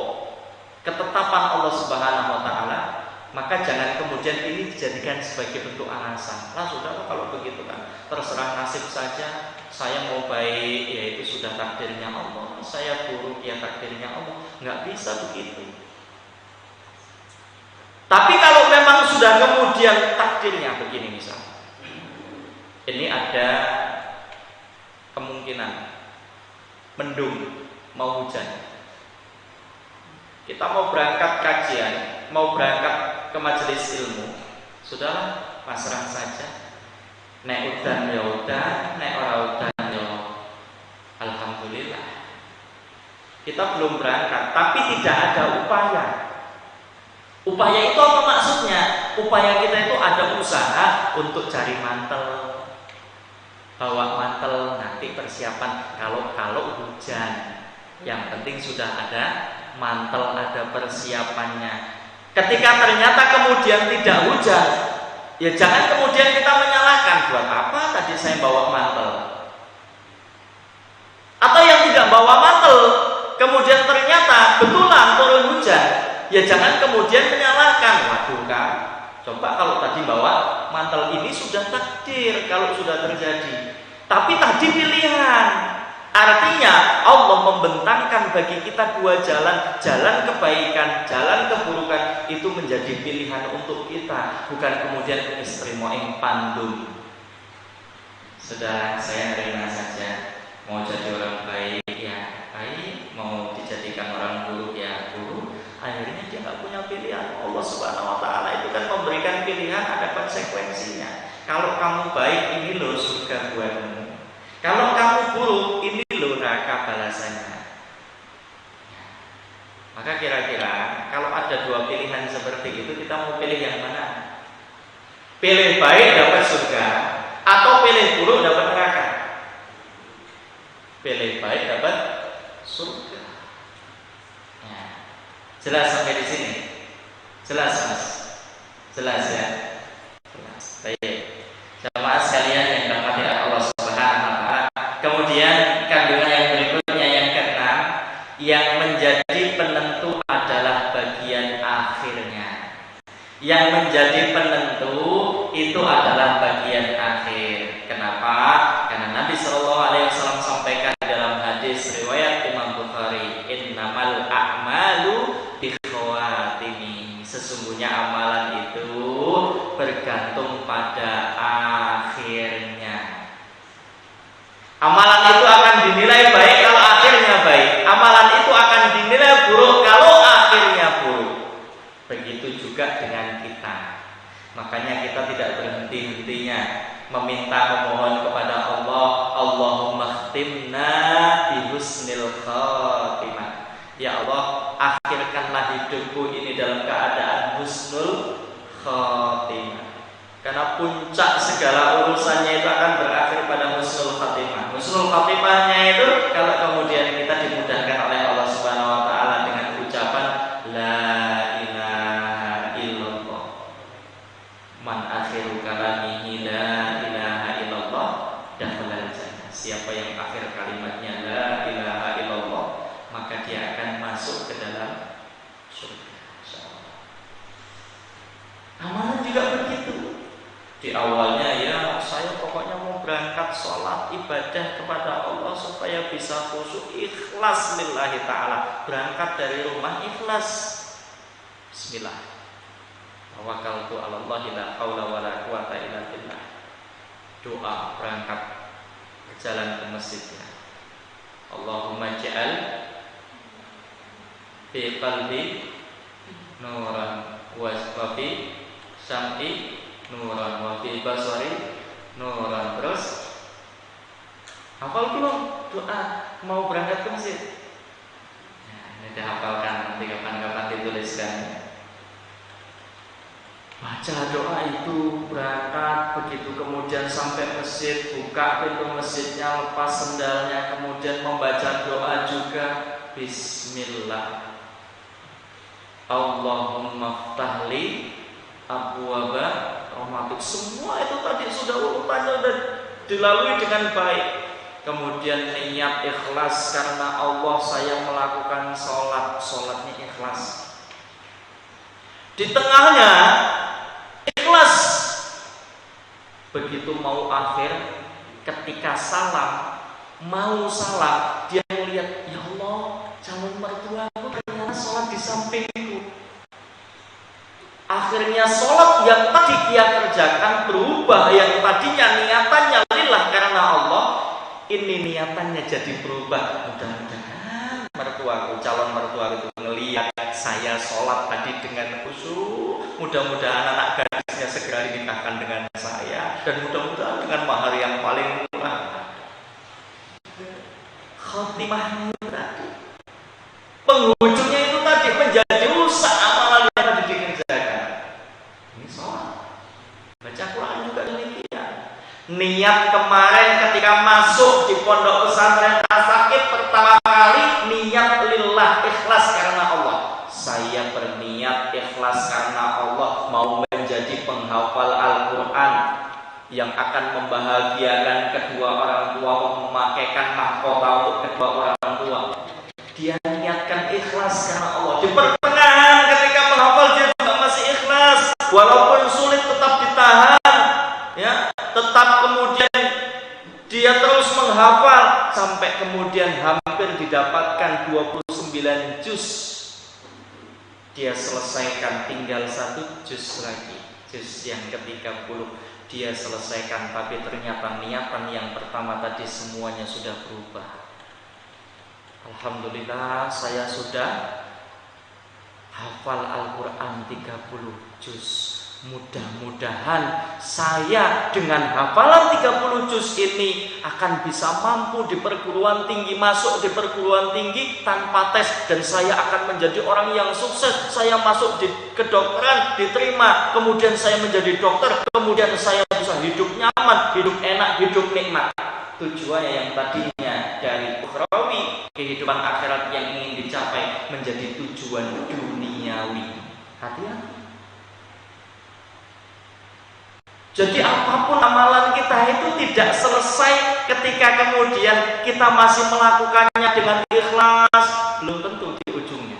ketetapan Allah Subhanahu wa taala, maka jangan kemudian ini dijadikan sebagai bentuk alasan. Lah sudah, kalau begitu kan terserah nasib saja. Saya mau baik, ya itu sudah takdirnya Allah. Saya buruk, ya takdirnya Allah. Nggak bisa begitu. Tapi kalau memang sudah kemudian takdirnya begini misalnya, ini ada kemungkinan mendung, mau hujan. Kita mau berangkat kajian, mau berangkat ke majelis ilmu, sudahlah pasrah saja. Nek udan ya udan, nek ora udan ya alhamdulillah. Kita belum berangkat, tapi tidak ada upaya. Upaya itu apa maksudnya? Upaya kita itu ada usaha untuk cari mantel, bawa mantel, nanti persiapan kalau hujan. Yang penting sudah ada mantel, ada persiapannya. Ketika ternyata kemudian tidak hujan, ya jangan kemudian kita menyalahkan, buat apa tadi saya bawa mantel. Atau yang tidak bawa mantel, kemudian ternyata betulan turun hujan, ya jangan kemudian menyalahkan, waduh kan, coba kalau tadi bawa mantel, ini sudah takdir kalau sudah terjadi. Tapi tadi pilihan. Artinya Allah membentangkan bagi kita dua jalan, jalan kebaikan, jalan keburukan, itu menjadi pilihan untuk kita, bukan kemudian ekstremo ing pandum. Sudah, saya terima saja. Mau jadi orang baik ya baik, mau dijadikan orang buruk ya buruk. Akhirnya dia nggak punya pilihan. Allah Subhanahu wa taala itu kan memberikan pilihan, ada konsekuensinya. Kalau kamu baik, ini loh surga buatmu. Kalau kamu buruk, ini loh neraka balasannya. Maka kira-kira kalau ada dua pilihan seperti itu, kita mau pilih yang mana? Pilih baik dapat surga, atau pilih buruk dapat neraka? Pilih baik dapat surga. Ya. Jelas sampai di sini? Jelas mas? Jelas ya? Jelas. Baik. Jamaah sekalian yang dirahmati Allah Subhanahu wa taala. Kemudian kandungan yang berikutnya yang keenam, yang menjadi penentu adalah bagian akhirnya. Yang menjadi penentu itu adalah bagian akhir. Kenapa? Karena Nabi Shallallahu Alaihi Wasallam sampaikan dalam hadis riwayat Imam Bukhari, innamal a'malu bikhawatimi. Sesungguhnya amalan itu bergantung pada akhirnya. Amalan itu akan dinilai baik kalau akhirnya baik. Amalan itu akan dinilai buruk kalau akhirnya buruk. Begitu juga dengan kita. Makanya kita tidak berhenti-hentinya memohon kepada Allah, Allahumma khtimna bihusnil khatimah. Ya Allah, akhirkanlah hidupku ini dalam keadaan husnul khatimah. Karena puncak segala urusannya itu akan berakhir pada husnul khatimah. Husnul khatimahnya itu kalau kemudian kita dimudahkan oleh Allah Subhanahu wa taala dengan ucapan la ilaha illallah. masuk ke dalam surga. Insyaallah. Amalan juga begitu. Di awalnya ya saya pokoknya mau berangkat sholat ibadah kepada Allah supaya bisa khusyuk, ikhlas lillahi ta'ala. Berangkat dari rumah ikhlas. Bismillah. Tawakkaltu 'ala Allah la haula wala quwata illa billah. Doa berangkat berjalan ke masjidnya. Allahumma ja'al fi qalbi nuran wa fi sam'i nuran wa fi basari nuran. Terus hafal belum doa mau berangkat ke masjid? Nah, ini dihafalkan, nanti kapan-kapan dituliskan. Baca doa itu, berangkat, begitu kemudian sampai masjid, buka pintu masjidnya, lepas sendalnya, kemudian membaca doa juga. Bismillah. Allahumma ftahli abwaba rahmatik. Semua itu tadi sudah urutannya sudah dilalui dengan baik. Kemudian niat ikhlas karena Allah saya melakukan sholat, sholatnya ikhlas. Di tengahnya ikhlas. Begitu mau akhir, ketika salam, mau salam, dia melihat, ya Allah, calon mertuaku ternyata sholat di sampingku. Akhirnya sholat yang tadi dia kerjakan berubah, yang tadinya niatannya lillah karena Allah, ini niatannya jadi berubah. Mudah-mudahan mertuaku, calon mertuaku itu melihat saya sholat tadi dengan khusyuk. Mudah-mudahan anak gadisnya segera dinikahkan dengan saya, dan mudah-mudahan dengan mahar yang paling murah. Khotimahnya tadi, penghujungnya itu tadi menjadi rusak amalan yang tadi dikerjakan. Ini sholat, baca Quran juga demikian. Niat kemarin ketika masuk di pondok pesantren Tasakit pertama kali, niat lillah, ikhlas karena Allah. Saya berniat ikhlas karena Allah mau menjadi penghafal Al-Quran yang akan membahagiakan kedua orang tua, memakaikan mahkota untuk kedua orang tua. Dia niatkan ikhlas karena Allah. Di pertengahan ketika menghafal dia juga masih ikhlas, walaupun sulit tetap ditahan, ya, tetap kemudian dia terus menghafal sampai kemudian hampir didapatkan 29 juz. Dia selesaikan, tinggal 1 juz lagi, juz yang ke-30 dia selesaikan. Tapi ternyata niatan yang pertama tadi semuanya sudah berubah. Alhamdulillah saya sudah hafal Al-Quran 30 juz. Mudah-mudahan saya dengan hafalan 30 juz ini akan bisa mampu di perguruan tinggi, masuk di perguruan tinggi tanpa tes, dan saya akan menjadi orang yang sukses. Saya masuk di kedokteran, diterima, kemudian saya menjadi dokter, kemudian saya bisa hidup nyaman, hidup enak, hidup nikmat. Tujuannya yang tadinya dari ukhrawi, kehidupan akhirat yang ingin dicapai, menjadi tujuan duniawi. Hati-hati. Jadi apapun amalan kita itu tidak selesai ketika kemudian kita masih melakukannya dengan ikhlas, belum tentu di ujungnya.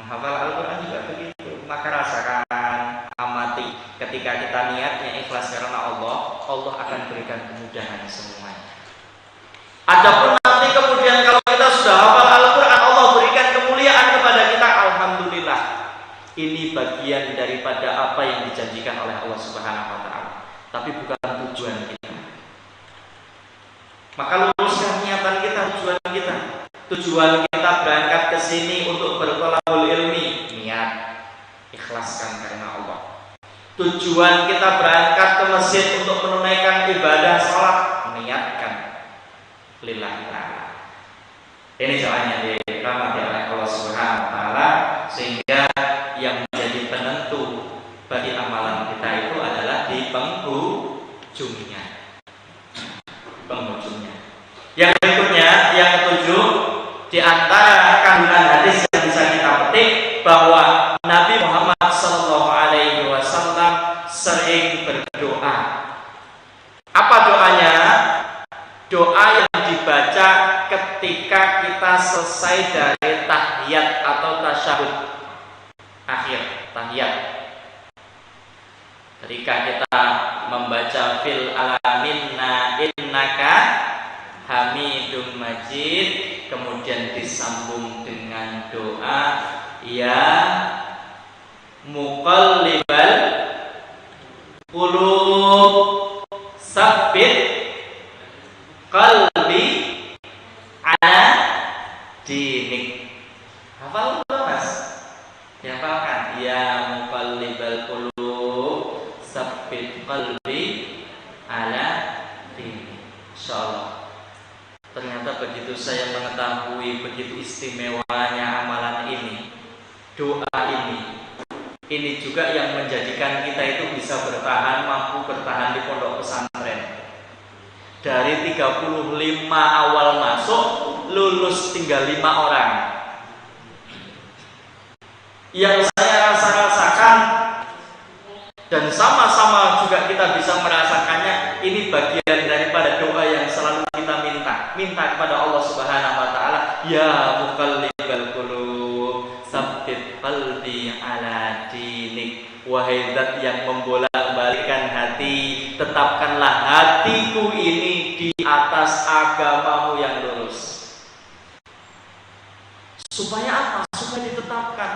Menghafal Al-Quran juga begitu. Maka rasakan, amati, ketika kita niatnya ikhlas karena Allah, Allah akan berikan kemudahan semuanya. Adapun nanti kemudian kalau kita sudah hafal Al-Quran, Allah berikan kemuliaan kepada kita, alhamdulillah. Ini bagian daripada apa yang dijanjikan oleh Allah Subhanahu wa Ta'ala, tapi bukan tujuan kita. Maka luruskan niatan kita, tujuan kita. Tujuan kita berangkat ke sini untuk berthalabul ilmi, niat, ikhlaskan karena Allah. Tujuan kita berangkat ke masjid untuk menunaikan ibadah salat, niatkan lillahi ta'ala. Ini jalannya dirahmati oleh Allah Subhanahu wa Ta'ala, sehingga yang menjadi penentu bagi amalan kita itu adalah di penghujungnya. Yang berikutnya, yang ketujuh, di antara kandungan hadis yang bisa kita petik bahwa Nabi Muhammad SAW sering berdoa. Apa doanya? Doa yang dibaca ketika kita selesai dari tahiyat atau tasyahud akhir, tahiyat. Ketika kita membaca fil alaminna innaka hamidum majid, kemudian disambung dengan doa ya muqallibal qulub sabbit qalbi ala dinik. Hafal belum Mas? Dihafalkan ya muqallibal qulub sabbit qalbi ala dinik. Insyaallah. Ternyata begitu saya mengetahui begitu istimewanya amalan ini, doa ini juga yang menjadikan kita itu bisa bertahan, mampu bertahan di pondok pesantren. Dari 35 awal masuk, lulus tinggal 5 orang. Yang saya rasakan dan sama-sama juga kita bisa merasakannya, ini bagian daripada doa yang selalu kita minta kepada Allah Subhanahu wa taala, ya muqallibal qulub tsabbit qalbi ala dinik. Wahai zat yang membolak-balikkan hati, tetapkanlah hatiku ini di atas agamamu yang lurus. Supaya apa? Supaya ditetapkan.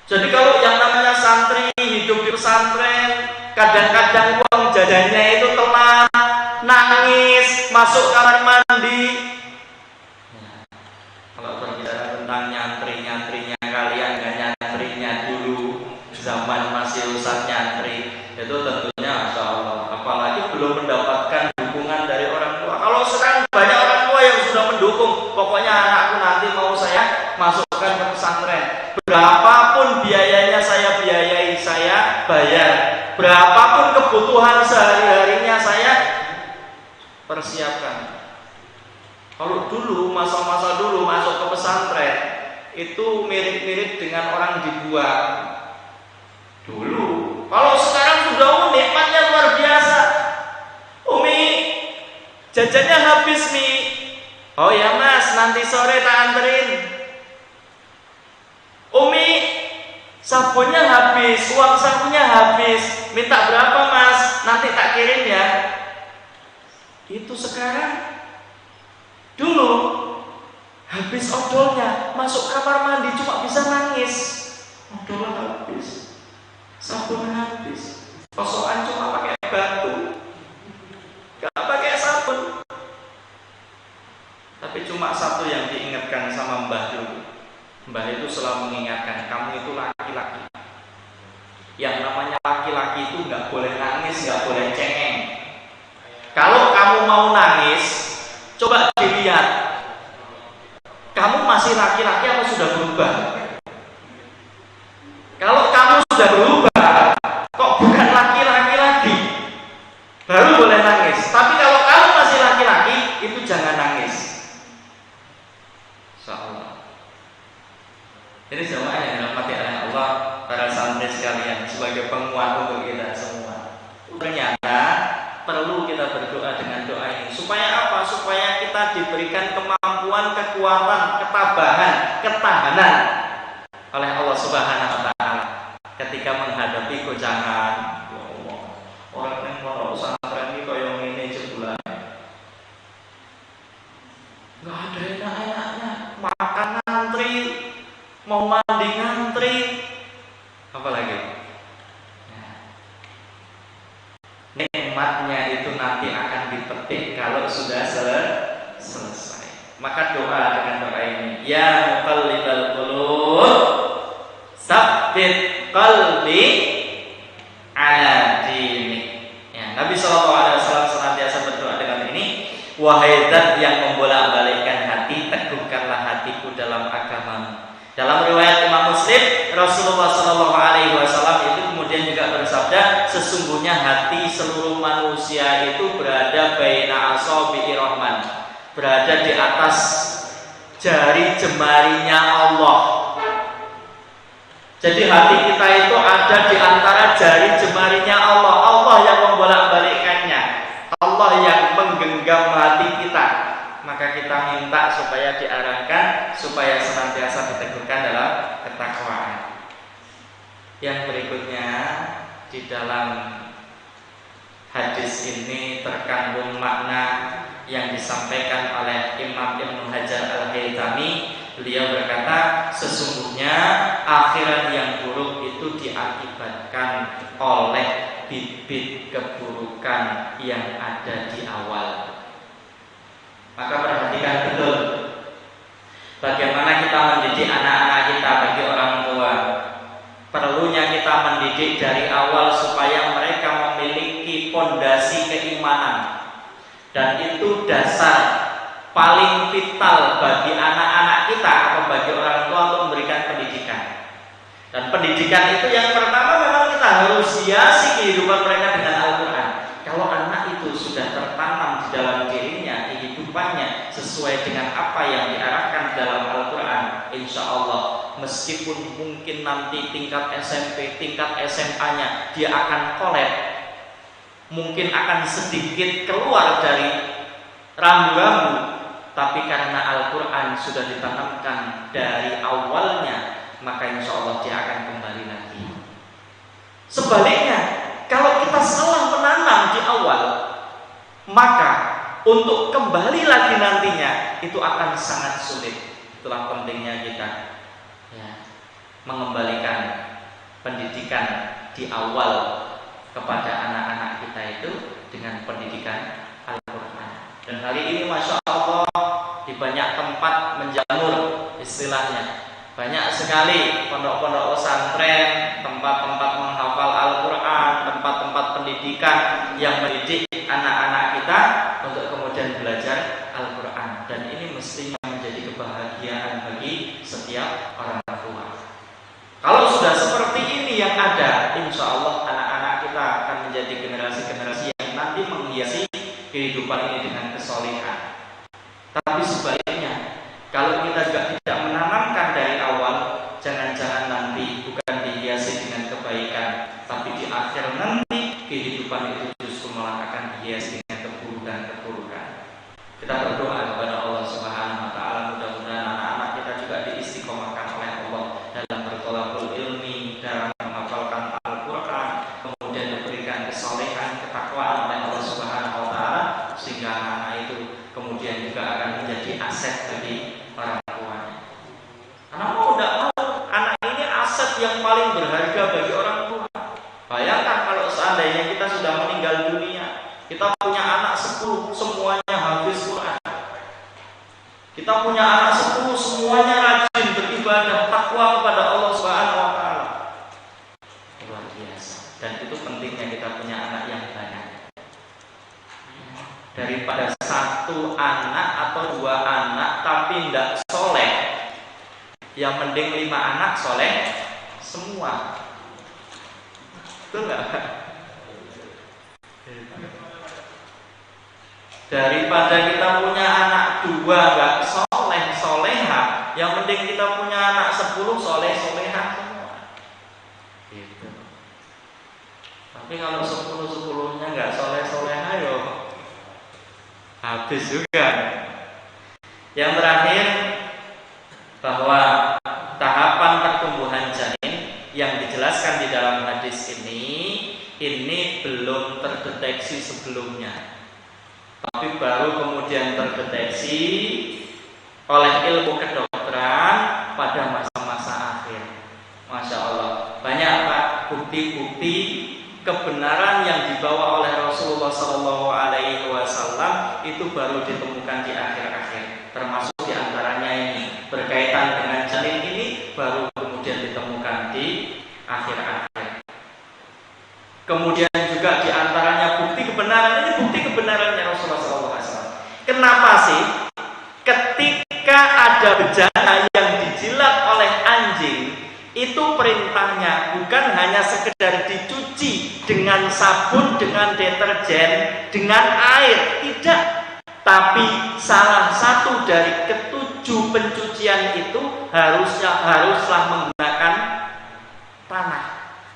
Jadi kalau yang namanya santri hidup di pesantren, kadang-kadang uang jajannya itu telat, nangis, masuk kamar mandi. Kalau berbicara tentang nyantri-nyantrinya kalian, gak nyantrinya dulu zaman masih usah nyantri, itu tentunya Masya Allah. Apalagi belum mendapatkan dukungan dari orang tua. Kalau sekarang banyak orang tua yang sudah mendukung, pokoknya anakku nanti mau saya masukkan ke pesantren. Berapapun biayanya saya biayai, saya bayar. Berapapun kebutuhan sehari-harinya saya persiapkan. Kalau dulu, masa-masa dulu masuk ke pesantren, itu mirip-mirip dengan orang dibuang. Dulu. Kalau sekarang sudah nikmatnya luar biasa. Umi, jajannya habis nih. Oh ya Mas, nanti sore tak anterin. Umi, sabunnya habis, uang sabunnya habis. Minta berapa Mas? Nanti tak kirim ya. Itu sekarang. Dulu habis odolnya, masuk kamar mandi cuma bisa nangis. Odol habis, sabun habis, kosokan cuma pakai batu, gak pakai sabun. Tapi cuma satu yang diingatkan sama Mbah dulu. Mbah itu selalu mengingatkan, kamu itu laki-laki. Yang namanya laki-laki itu gak boleh nangis, gak boleh cengeng. Kalau kamu mau nangis, coba dilihat, kamu masih laki-laki atau sudah berubah? Kalau kamu sudah berubah, kok bukan laki-laki lagi, baru boleh nangis. Tapi kalau kamu masih laki-laki, itu jangan nangis. Insyaallah. Jadi jemaah yang dirahmati oleh Allah, para santri sekalian, sebagai penguat untuk kita semua. Ternyata perlu kita berdoa dengan doa ini. Supaya apa? Supaya kita diberikan kemampuan, kekuatan, ketabahan, ketahanan oleh Allah Subhanahu wa taala ketika menghadapi gocangan. Ya Allah, orang yang mau pesantren iki koyo ngene jebulane. Enggak ada enak-enaknya, makan ngantri, mau mandi ngantri, apalagi nikmatnya itu nanti akan dipetik kalau sudah selesai. Maka doa dengan doa ini, ya muqallibal qulub tsabbit qalbi ala dinik. Ya, Nabi SAW senantiasa berdoa dengan ini, wahai zat yang membolak-balikkan hati, teguhkanlah hatiku dalam agamamu. Dalam riwayat Imam Muslim, Rasulullah SAW itu kemudian juga bersabda, sesungguhnya hati seluruh manusia itu berada baina asabi'i rahman, berada di atas jari jemarinya Allah. Jadi hati kita itu ada di antara jari jemarinya Allah. Allah yang membolak-balikkannya, Allah yang menggenggam hati kita. Maka kita kita minta supaya diarahkan, supaya senantiasa diteguhkan dalam ketakwaan. Yang berikutnya, di dalam hadis ini terkandung makna yang disampaikan oleh Imam Ibnu Hajar Al-Haytami. Beliau berkata, sesungguhnya akhirat yang buruk itu diakibatkan oleh bibit keburukan yang ada di awal. Maka perhatikan betul bagaimana kita mendidik anak-anak kita bagi orang tua. Perlunya kita mendidik dari awal supaya mereka memiliki pondasi keimanan. Dan itu dasar paling vital bagi anak-anak kita atau bagi orang tua untuk memberikan pendidikan. Dan pendidikan itu yang pertama memang kita harus hiasi kehidupan mereka dengan Al-Quran. Kalau anak itu sudah tertanam di dalam dirinya, kehidupannya sesuai dengan apa yang diarahkan dalam Al-Quran, insya Allah meskipun mungkin nanti tingkat SMP, tingkat SMA-nya dia akan kolab, mungkin akan sedikit keluar dari rambu-rambu, tapi karena Al-Quran sudah ditanamkan dari awalnya, maka insya Allah dia akan kembali lagi. Sebaliknya, kalau kita salah menanam di awal, maka untuk kembali lagi nantinya itu akan sangat sulit. Itulah pentingnya kita mengembalikan pendidikan di awal kepada anak-anak kita itu dengan pendidikan Al-Quran. Dan hari ini Masya Allah di banyak tempat menjamur istilahnya. Banyak sekali pondok-pondok pesantren, tempat-tempat menghafal Al-Quran, tempat-tempat pendidikan yang mendidik anak-anak kita untuk kemudian belajar Al-Quran. Dan ini mestinya menjadi kebahagiaan bagi setiap orang tua. Kalau sudah seperti ini yang ada, insya Allah anak-anak kita akan menjadi generasi-generasi yang nanti menghiasi kehidupan ini dengan kesolehan. Tapi sebaliknya, kalau kita juga tidak menanamkan dari awal, jangan-jangan nanti bukan dihiasi dengan kebaikan, tapi di akhir nanti kehidupan itu justru malah akan dihiasi dengan keburukan-keburukan. Kita berdoa kepada Allah Subhanahu wa Ta'ala, mudah-mudahan anak-anak kita juga diistiqomahkan oleh Allah dalam bertolakul ilmi, dalam menghafalkan Al-Quran, kemudian diberikan kesolehan, ketakwaan oleh Allah Subhanahu wa Ta'ala, sehingga anak-anak itu kemudian juga akan menjadi aset bagi orang tuanya. Anak mau tidak mau, anak ini aset yang paling berharga bagi orang tua. Bayangkan kalau seandainya kita sudah meninggal dunia, kita punya anak 10 semuanya hafiz Quran. Kita punya anak 10 semuanya rajin beribadah, takwa kepada Allah Subhanahu wa Ta'ala. Luar biasa. Dan itu pentingnya kita punya anak yang banyak. Daripada satu anak atau 2 anak tapi tidak soleh, yang mending 5 anak soleh semua. Betul nggak? Daripada kita punya anak 2 nggak soleh soleha, yang mending kita punya anak 10 soleh soleha semua. Gitu. Tapi kalau 10-10-nya nggak soleh soleha, yo habis juga. Yang terakhir, bahwa tahapan pertumbuhan janin yang dijelaskan di dalam hadis ini belum terdeteksi sebelumnya, tapi baru kemudian terdeteksi oleh ilmu kedokteran pada masa-masa akhir. Masya Allah, banyak Pak bukti-bukti kebenaran yang dibawa oleh Rasulullah SAW itu baru ditemukan di akhir-akhir. Termasuk diantaranya ini berkaitan dengan janin ini baru kemudian ditemukan di akhir-akhir. Kemudian juga diantaranya bukti kebenaran ini, bukti kebenarannya Rasulullah SAW. Kenapa sih ketika ada bejana yang dijilat oleh anjing, itu perintahnya bukan hanya sekedar dicuci dengan sabun, dengan deterjen, dengan air, tidak. Tapi salah satu dari ketujuh pencucian itu haruslah menggunakan tanah.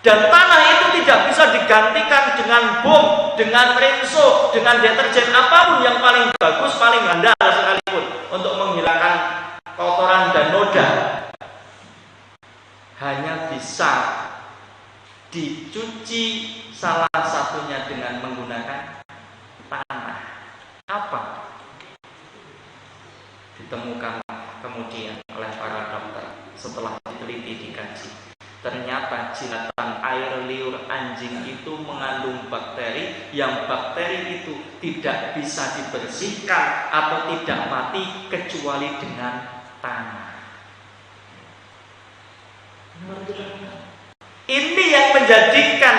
Dan tanah itu tidak bisa digantikan dengan bom, dengan rinso, dengan deterjen apapun yang paling bagus, paling handal sekalipun bisa dicuci salah satunya dengan menggunakan tanah. Apa? Ditemukan kemudian oleh para dokter setelah diteliti dikaji. Ternyata jilatan air liur anjing itu mengandung bakteri yang bakteri itu tidak bisa dibersihkan atau tidak mati kecuali dengan tanah. Ini yang menjadikan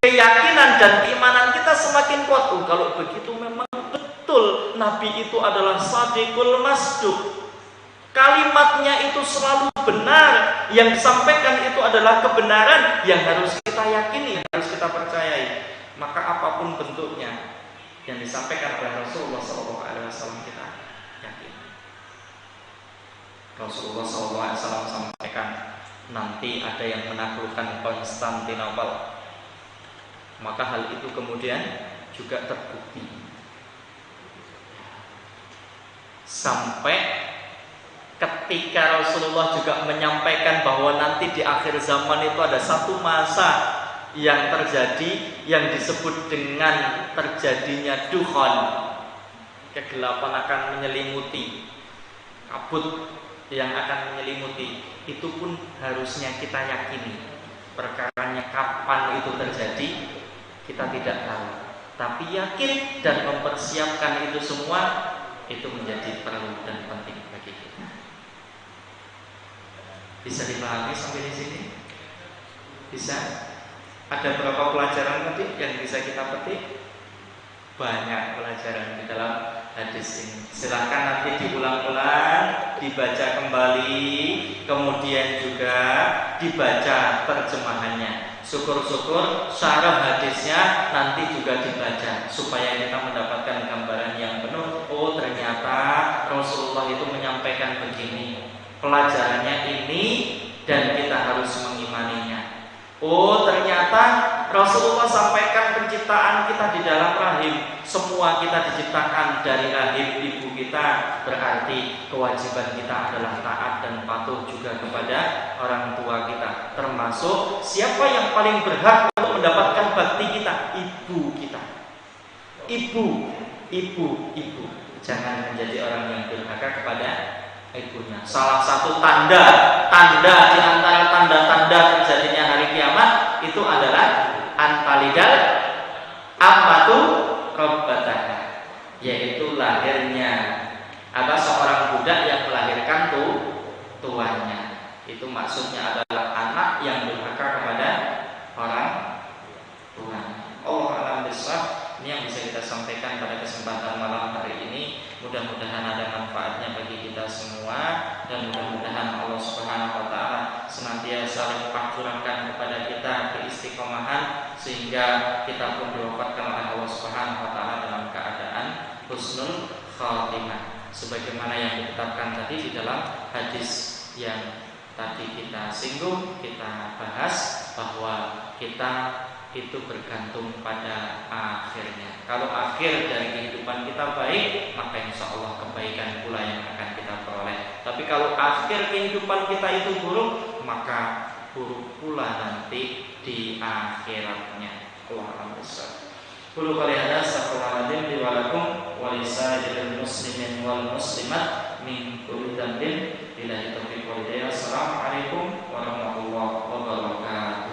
keyakinan dan keimanan kita semakin kuat. Kalau begitu memang betul Nabi itu adalah Shadiqul Masduq. Kalimatnya itu selalu benar. Yang disampaikan itu adalah kebenaran yang harus kita yakini, harus kita percayai. Maka apapun bentuknya yang disampaikan oleh Rasulullah SAW kita yakini. Rasulullah SAW sampaikan, nanti ada yang menaklukkan Konstantinopel. Maka hal itu kemudian juga terbukti. Sampai ketika Rasulullah juga menyampaikan bahwa nanti di akhir zaman itu ada satu masa yang terjadi yang disebut dengan terjadinya dukhon. Kegelapan akan menyelimuti, kabut yang akan menyelimuti. Itu pun harusnya kita yakini. Perkaranya kapan itu terjadi kita tidak tahu, tapi yakin dan mempersiapkan itu semua itu menjadi perlu dan penting bagi kita. Bisa dipahami sampai di sini? Bisa? Ada berapa pelajaran tadi yang bisa kita petik? Banyak pelajaran di dalam hadis ini. Silahkan nanti diulang-ulang, dibaca kembali, kemudian juga dibaca terjemahannya. Syukur-syukur syarah hadisnya nanti juga dibaca supaya kita mendapatkan gambaran yang penuh. Oh, ternyata Rasulullah itu menyampaikan begini, pelajarannya ini, dan kita harus mengimaninya. Oh, ternyata Rasulullah sampaikan penciptaan kita di dalam rahim. Semua kita diciptakan dari rahim ibu kita. Berarti kewajiban kita adalah taat dan patuh juga kepada orang tua kita. Termasuk siapa yang paling berhak untuk mendapatkan bakti kita? Ibu kita. Ibu. Jangan menjadi orang yang durhaka kepada ibunya. Salah satu tanda di antara tanda-tanda terjadinya hari kiamat itu adalah antalidal ammatu rabbataha, yaitu lahirnya seorang budak yang melahirkan tuannya. Itu maksudnya adalah anak yang durhaka kepada orang tuanya. Allah a'lam bishawab. Ini yang bisa kita sampaikan pada kesempatan malam hari ini. Mudah-mudahan ada manfaatnya bagi kita semua, dan mudah-mudahan Allah Subhanahu wa taala senantiasa limpah curahkan kepada kita keistiqomahan sehingga kita pun diwafatkan oleh Allah Subhanahu wa taala dalam keadaan husnul khatimah, sebagaimana yang ditetapkan tadi di dalam hadis yang tadi kita singgung, kita bahas bahwa kita itu bergantung pada akhirnya. Kalau akhir dari kehidupan kita baik, maka insya Allah kebaikan pula yang akan kita peroleh. Tapi kalau akhir kehidupan kita itu buruk, maka buruk pula nanti di akhiratnya. Allah a'lam bishawab. Qulu qali hadza astaghfirullahaladzim li wa lakum wa lisa'iril muslimin wal muslimat min kulli dhanbin. Billahi taufiq wal hidayah. Assalamualaikum warahmatullahi wabarakatuh.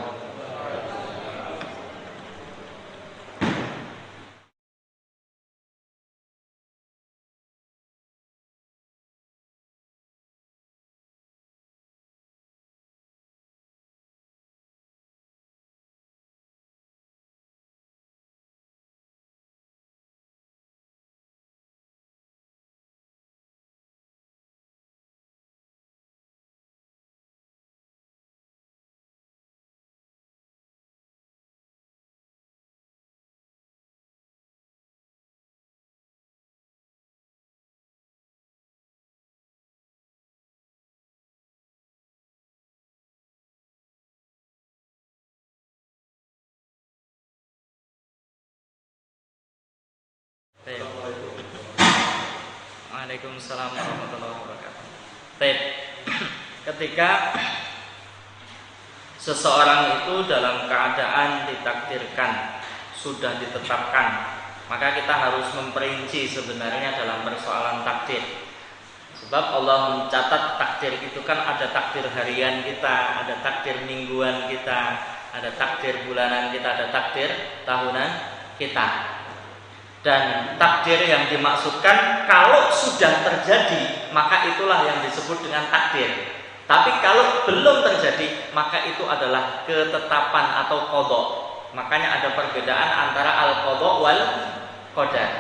Waalaikumsalam warahmatullahi wabarakatuh. Ketika seseorang itu dalam keadaan ditakdirkan, sudah ditetapkan, maka kita harus memperinci sebenarnya dalam persoalan takdir. Sebab Allah mencatat takdir itu kan ada takdir harian kita, ada takdir mingguan kita, ada takdir bulanan kita, ada takdir tahunan kita. Dan takdir yang dimaksudkan kalau sudah terjadi, maka itulah yang disebut dengan takdir. Tapi kalau belum terjadi, maka itu adalah ketetapan atau qadha. Makanya ada perbedaan antara al-qadha wal qadar.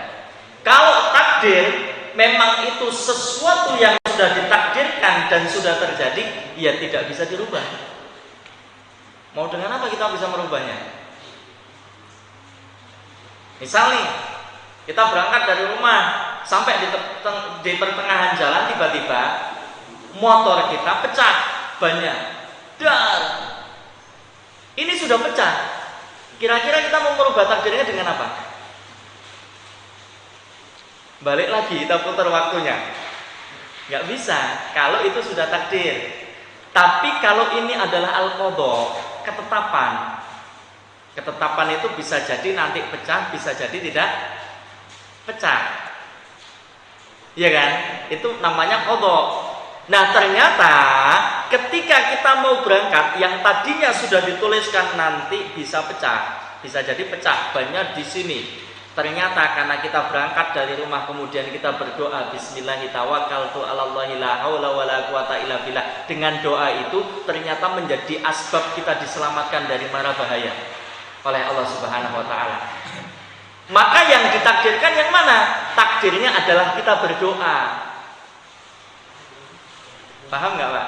Kalau takdir memang itu sesuatu yang sudah ditakdirkan dan sudah terjadi, ya tidak bisa dirubah. Mau dengan apa kita bisa merubahnya? Misal nih, kita berangkat dari rumah sampai di pertengahan jalan tiba-tiba motor kita pecah bannya. Dar. Ini sudah pecah. Kira-kira kita mau merubah takdirnya dengan apa? Balik lagi kita putar waktunya. Nggak bisa kalau itu sudah takdir. Tapi kalau ini adalah al-qadha, ketetapan. Ketetapan itu bisa jadi nanti pecah, bisa jadi tidak pecah. Iya kan? Itu namanya qadha. Nah, ternyata ketika kita mau berangkat, yang tadinya sudah dituliskan nanti bisa pecah, bisa jadi pecah bannya di sini. Ternyata karena kita berangkat dari rumah kemudian kita berdoa bismillahi tawakkaltu 'alallahi la haula wala quwata illa billah. Dengan doa itu ternyata menjadi asbab kita diselamatkan dari mara bahaya oleh Allah Subhanahu wa taala. Maka yang ditakdirkan yang mana? Takdirnya adalah kita berdoa. Paham nggak, Pak?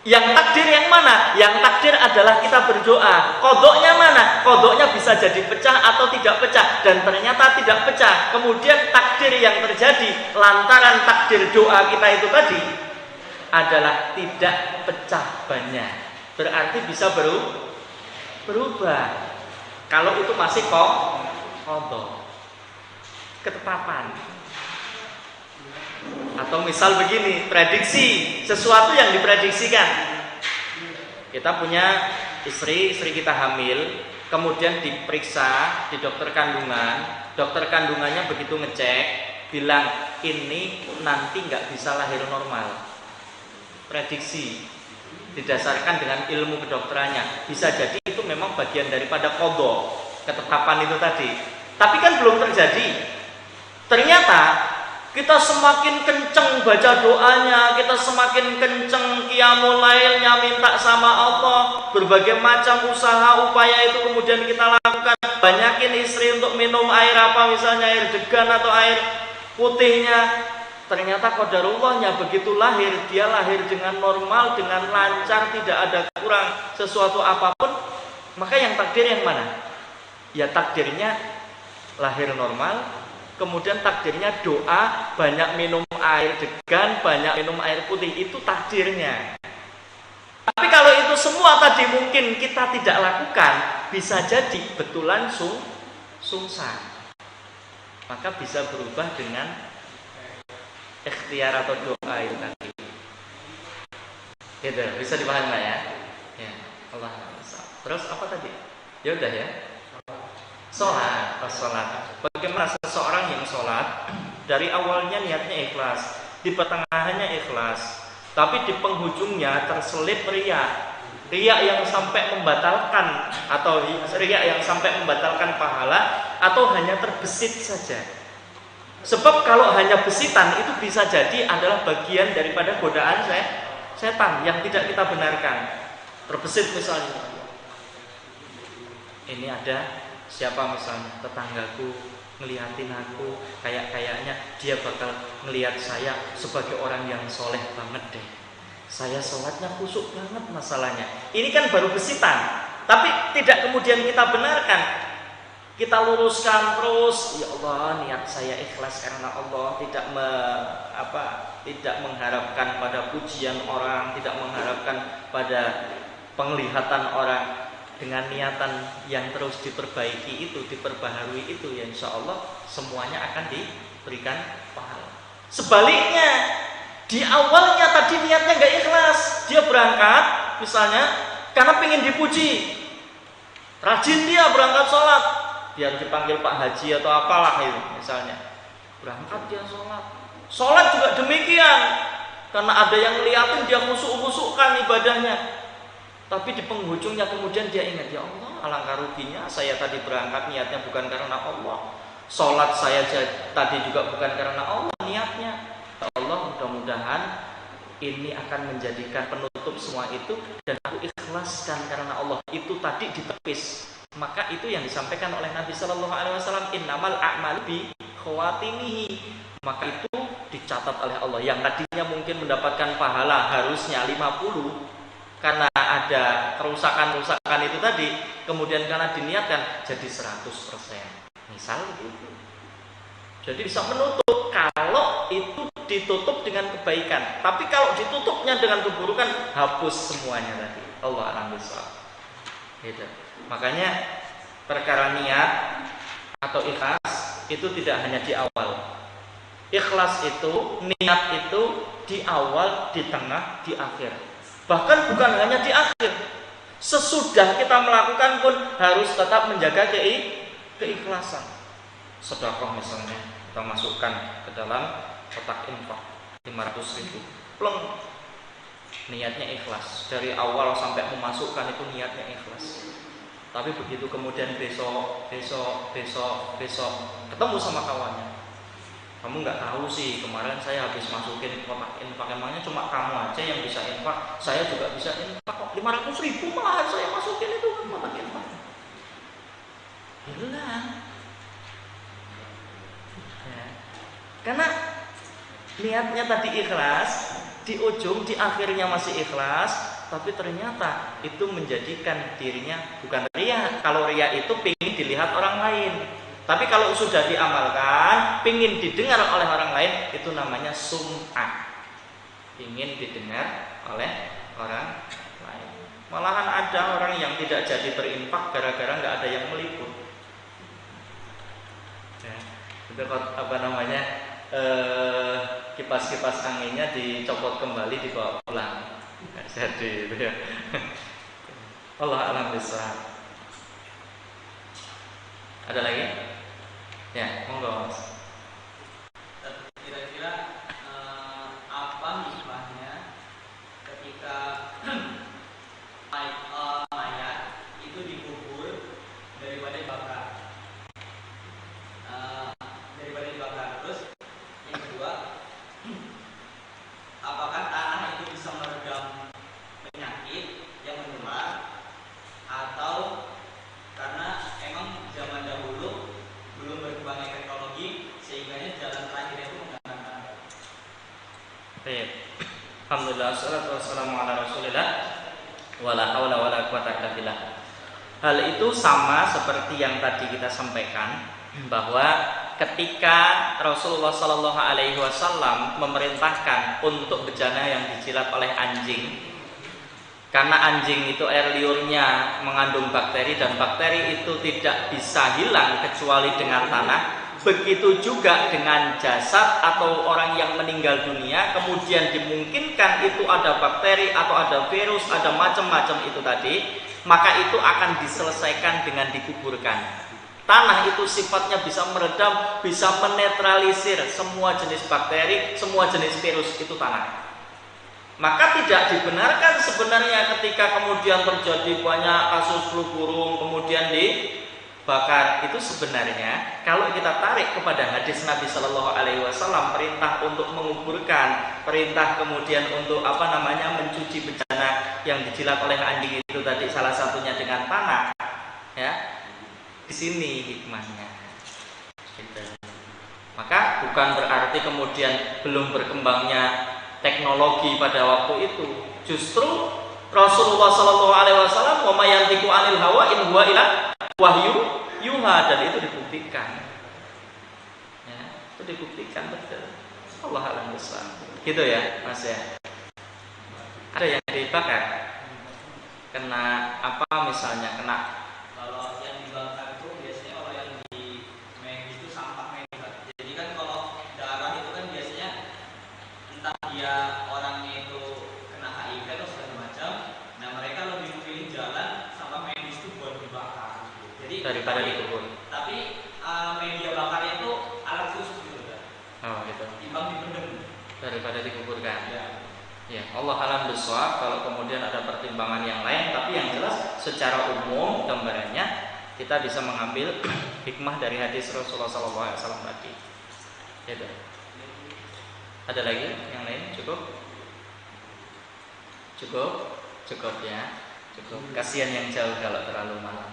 Yang takdir yang mana? Yang takdir adalah kita berdoa. Qadhanya mana? Qadhanya bisa jadi pecah atau tidak pecah, dan ternyata tidak pecah. Kemudian takdir yang terjadi lantaran takdir doa kita itu tadi adalah tidak pecah banyak. Berarti bisa berubah. Kalau itu masih qadha, ketetapan. Atau misal begini, prediksi, sesuatu yang diprediksikan. Kita punya istri kita hamil, kemudian diperiksa di dokter kandungannya begitu ngecek, bilang ini nanti nggak bisa lahir normal. Prediksi didasarkan dengan ilmu kedokterannya. Bisa jadi itu memang bagian daripada qadha, ketetapan itu tadi. Tapi kan belum terjadi. Ternyata kita semakin kenceng baca doanya, kita semakin kenceng qiyamul lailnya, minta sama Allah, berbagai macam usaha upaya itu kemudian kita lakukan. Banyakin istri untuk minum air apa, misalnya air degan atau air putihnya. Ternyata qadarullahnya begitu lahir, dia lahir dengan normal, dengan lancar, tidak ada kurang sesuatu apapun. Maka yang takdir yang mana? Ya takdirnya lahir normal. Kemudian takdirnya doa, banyak minum air degan, banyak minum air putih, itu takdirnya. Tapi kalau itu semua tadi mungkin kita tidak lakukan, bisa jadi betulan sungsang. Maka bisa berubah dengan ikhtiar atau doa itu tadi. Gitu, bisa dipahami Pak ya? Ya, Allah. Terus apa tadi? Ya udah ya. Sholat. Bagaimana seseorang yang sholat dari awalnya niatnya ikhlas, di pertengahannya ikhlas, tapi di penghujungnya terselip riya yang sampai membatalkan, atau riya yang sampai membatalkan pahala, atau hanya terbesit saja. Sebab kalau hanya besitan itu bisa jadi adalah bagian daripada godaan setan yang tidak kita benarkan. Terbesit misalnya, ini ada siapa misalnya tetanggaku ngeliatin aku, kayaknya dia bakal ngelihat saya sebagai orang yang soleh banget deh. Saya sholatnya khusyuk banget masalahnya. Ini kan baru besitan, tapi tidak kemudian kita benarkan. Kita luruskan terus, ya Allah, niat saya ikhlas karena Allah, tidak mengharapkan pada pujian orang, tidak mengharapkan pada penglihatan orang. Dengan niatan yang terus diperbaiki itu, diperbaharui itu, ya insya Allah semuanya akan diberikan pahala. Sebaliknya, di awalnya tadi niatnya nggak ikhlas, dia berangkat misalnya karena pengen dipuji, rajin dia berangkat sholat biar dipanggil Pak Haji atau apalah itu misalnya, berangkat dia sholat juga demikian karena ada yang ngeliatin dia khusuk-khusukkan ibadahnya. Tapi di penghujungnya kemudian dia ingat, ya Allah, alangkah ruginya saya tadi berangkat niatnya bukan karena Allah, sholat saya tadi juga bukan karena Allah niatnya. Ya Allah, mudah-mudahan ini akan menjadikan penutup semua itu dan aku ikhlaskan karena Allah. Itu tadi ditepis. Maka itu yang disampaikan oleh Nabi Shallallahu Alaihi Wasallam, innamal a'malu bi khawatimihi. Maka itu dicatat oleh Allah. Yang tadinya mungkin mendapatkan pahala harusnya 50 karena ada kerusakan-kerusakan itu tadi, kemudian karena diniatkan jadi 100%. Misal begitu. Jadi bisa menutup kalau itu ditutup dengan kebaikan. Tapi kalau ditutupnya dengan keburukan, hapus semuanya tadi. Allah a'lam bishawab. Gitu. Makanya perkara niat atau ikhlas itu tidak hanya di awal. Ikhlas itu, niat itu di awal, di tengah, di akhir. Bahkan bukan hanya di akhir, sesudah kita melakukan pun harus tetap menjaga keikhlasan. Sedekah misalnya kita masukkan ke dalam kotak infak 500.000, pleng, niatnya ikhlas dari awal sampai memasukkan itu niatnya ikhlas. Tapi begitu kemudian besok ketemu sama kawannya, kamu nggak tahu sih kemarin saya habis masukin kotak infak, emangnya cuma kamu aja yang bisa infak, saya juga bisa infak kok, 500.000 malahan saya masukin itu kotak infak. Hilang ya. Karena niatnya tadi ikhlas, di ujung, di akhirnya masih ikhlas, tapi ternyata itu menjadikan dirinya bukan ria. Kalau ria itu pengen dilihat orang lain. Tapi kalau sudah diamalkan, pingin didengar oleh orang lain, itu namanya sum'ah. Pingin didengar oleh orang lain. Malahan ada orang yang tidak jadi berinfak gara-gara nggak ada yang meliput. Ya, itu apa namanya, kipas-kipas anginnya dicopot kembali, dibawa pulang. Nggak jadi itu ya. Allah a'lam bishawab. Ada lagi? Ya, monggo. Kira-kira apa hikmahnya ketika mayat itu dikubur daripada dibakar? Terus yang kedua, apakah tanah itu bisa meredam penyakit yang menular, atau karena emang zaman dahulu belum berkembangnya teknologi sehingga jalan terakhirnya itu menggunakan tanah? Baik. Alhamdulillah, wassalatu wassalamu ala Rasulillah, wala haula wala quwata illa billah. Hal itu sama seperti yang tadi kita sampaikan, bahwa ketika Rasulullah Shallallahu Alaihi Wasallam memerintahkan untuk bejana yang dijilat oleh anjing, karena anjing itu air liurnya mengandung bakteri dan bakteri itu tidak bisa hilang kecuali dengan tanah. Begitu juga dengan jasad atau orang yang meninggal dunia, kemudian dimungkinkan itu ada bakteri atau ada virus, ada macam-macam itu tadi, maka itu akan diselesaikan dengan dikuburkan. Tanah itu sifatnya bisa meredam, bisa menetralisir semua jenis bakteri, semua jenis virus, itu tanah. Maka tidak dibenarkan sebenarnya ketika kemudian terjadi banyak kasus flu burung kemudian dibakar. Itu sebenarnya kalau kita tarik kepada hadis Nabi Shallallahu Alaihi Wasallam, perintah untuk menguburkan, perintah kemudian untuk mencuci bejana yang dijilat oleh anjing itu tadi, salah satunya dengan tanah, ya. Di sini hikmahnya. Maka bukan berarti kemudian belum berkembangnya teknologi pada waktu itu. Justru Rasulullah Shallallahu Alaihi Wasallam, wa may yantiqu anil hawa in huwa illa wahyu yuha, dan itu dibuktikan. Ya, itu dibuktikan betul. Allah a'lam bishawab. Gitu ya, Mas ya. Ada yang dibakar? Kena apa misalnya? Kena, Kalau yang dibakar itu biasanya kalau yang di meg itu sampah meg. Jadi kan kalau darah itu kan biasanya entah dia orangnya itu kena HIV atau segala macam, nah Jadi daripada dikubur. Tapi media bakarnya itu alat khusus gitu kan. Oh gitu. Timbang dipendem. Daripada dikuburkan. Ya. Ya, Allah alam bisawab. Kalau kemudian ada pertimbangan yang lain, tapi yang jelas secara umum gambarannya kita bisa mengambil hikmah dari hadis Rasulullah SAW tadi. Gitu. Ada lagi yang lain? Cukup? Cukup ya. Cukup. Kasihan yang jauh kalau terlalu malam.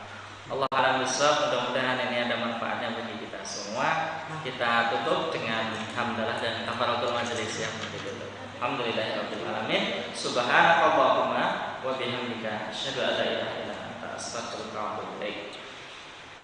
Allah alam bisawab. Mudah-mudahan ini ada manfaatnya bagi kita semua. Kita tutup dengan hamdalah dan kafaratul majelis yang begitu. Alhamdulillahirabbil alamin. Subhanakallahumma wa bihamdika asyhadu an la ilaha illa anta astaghfiruka wa atubu ilaik.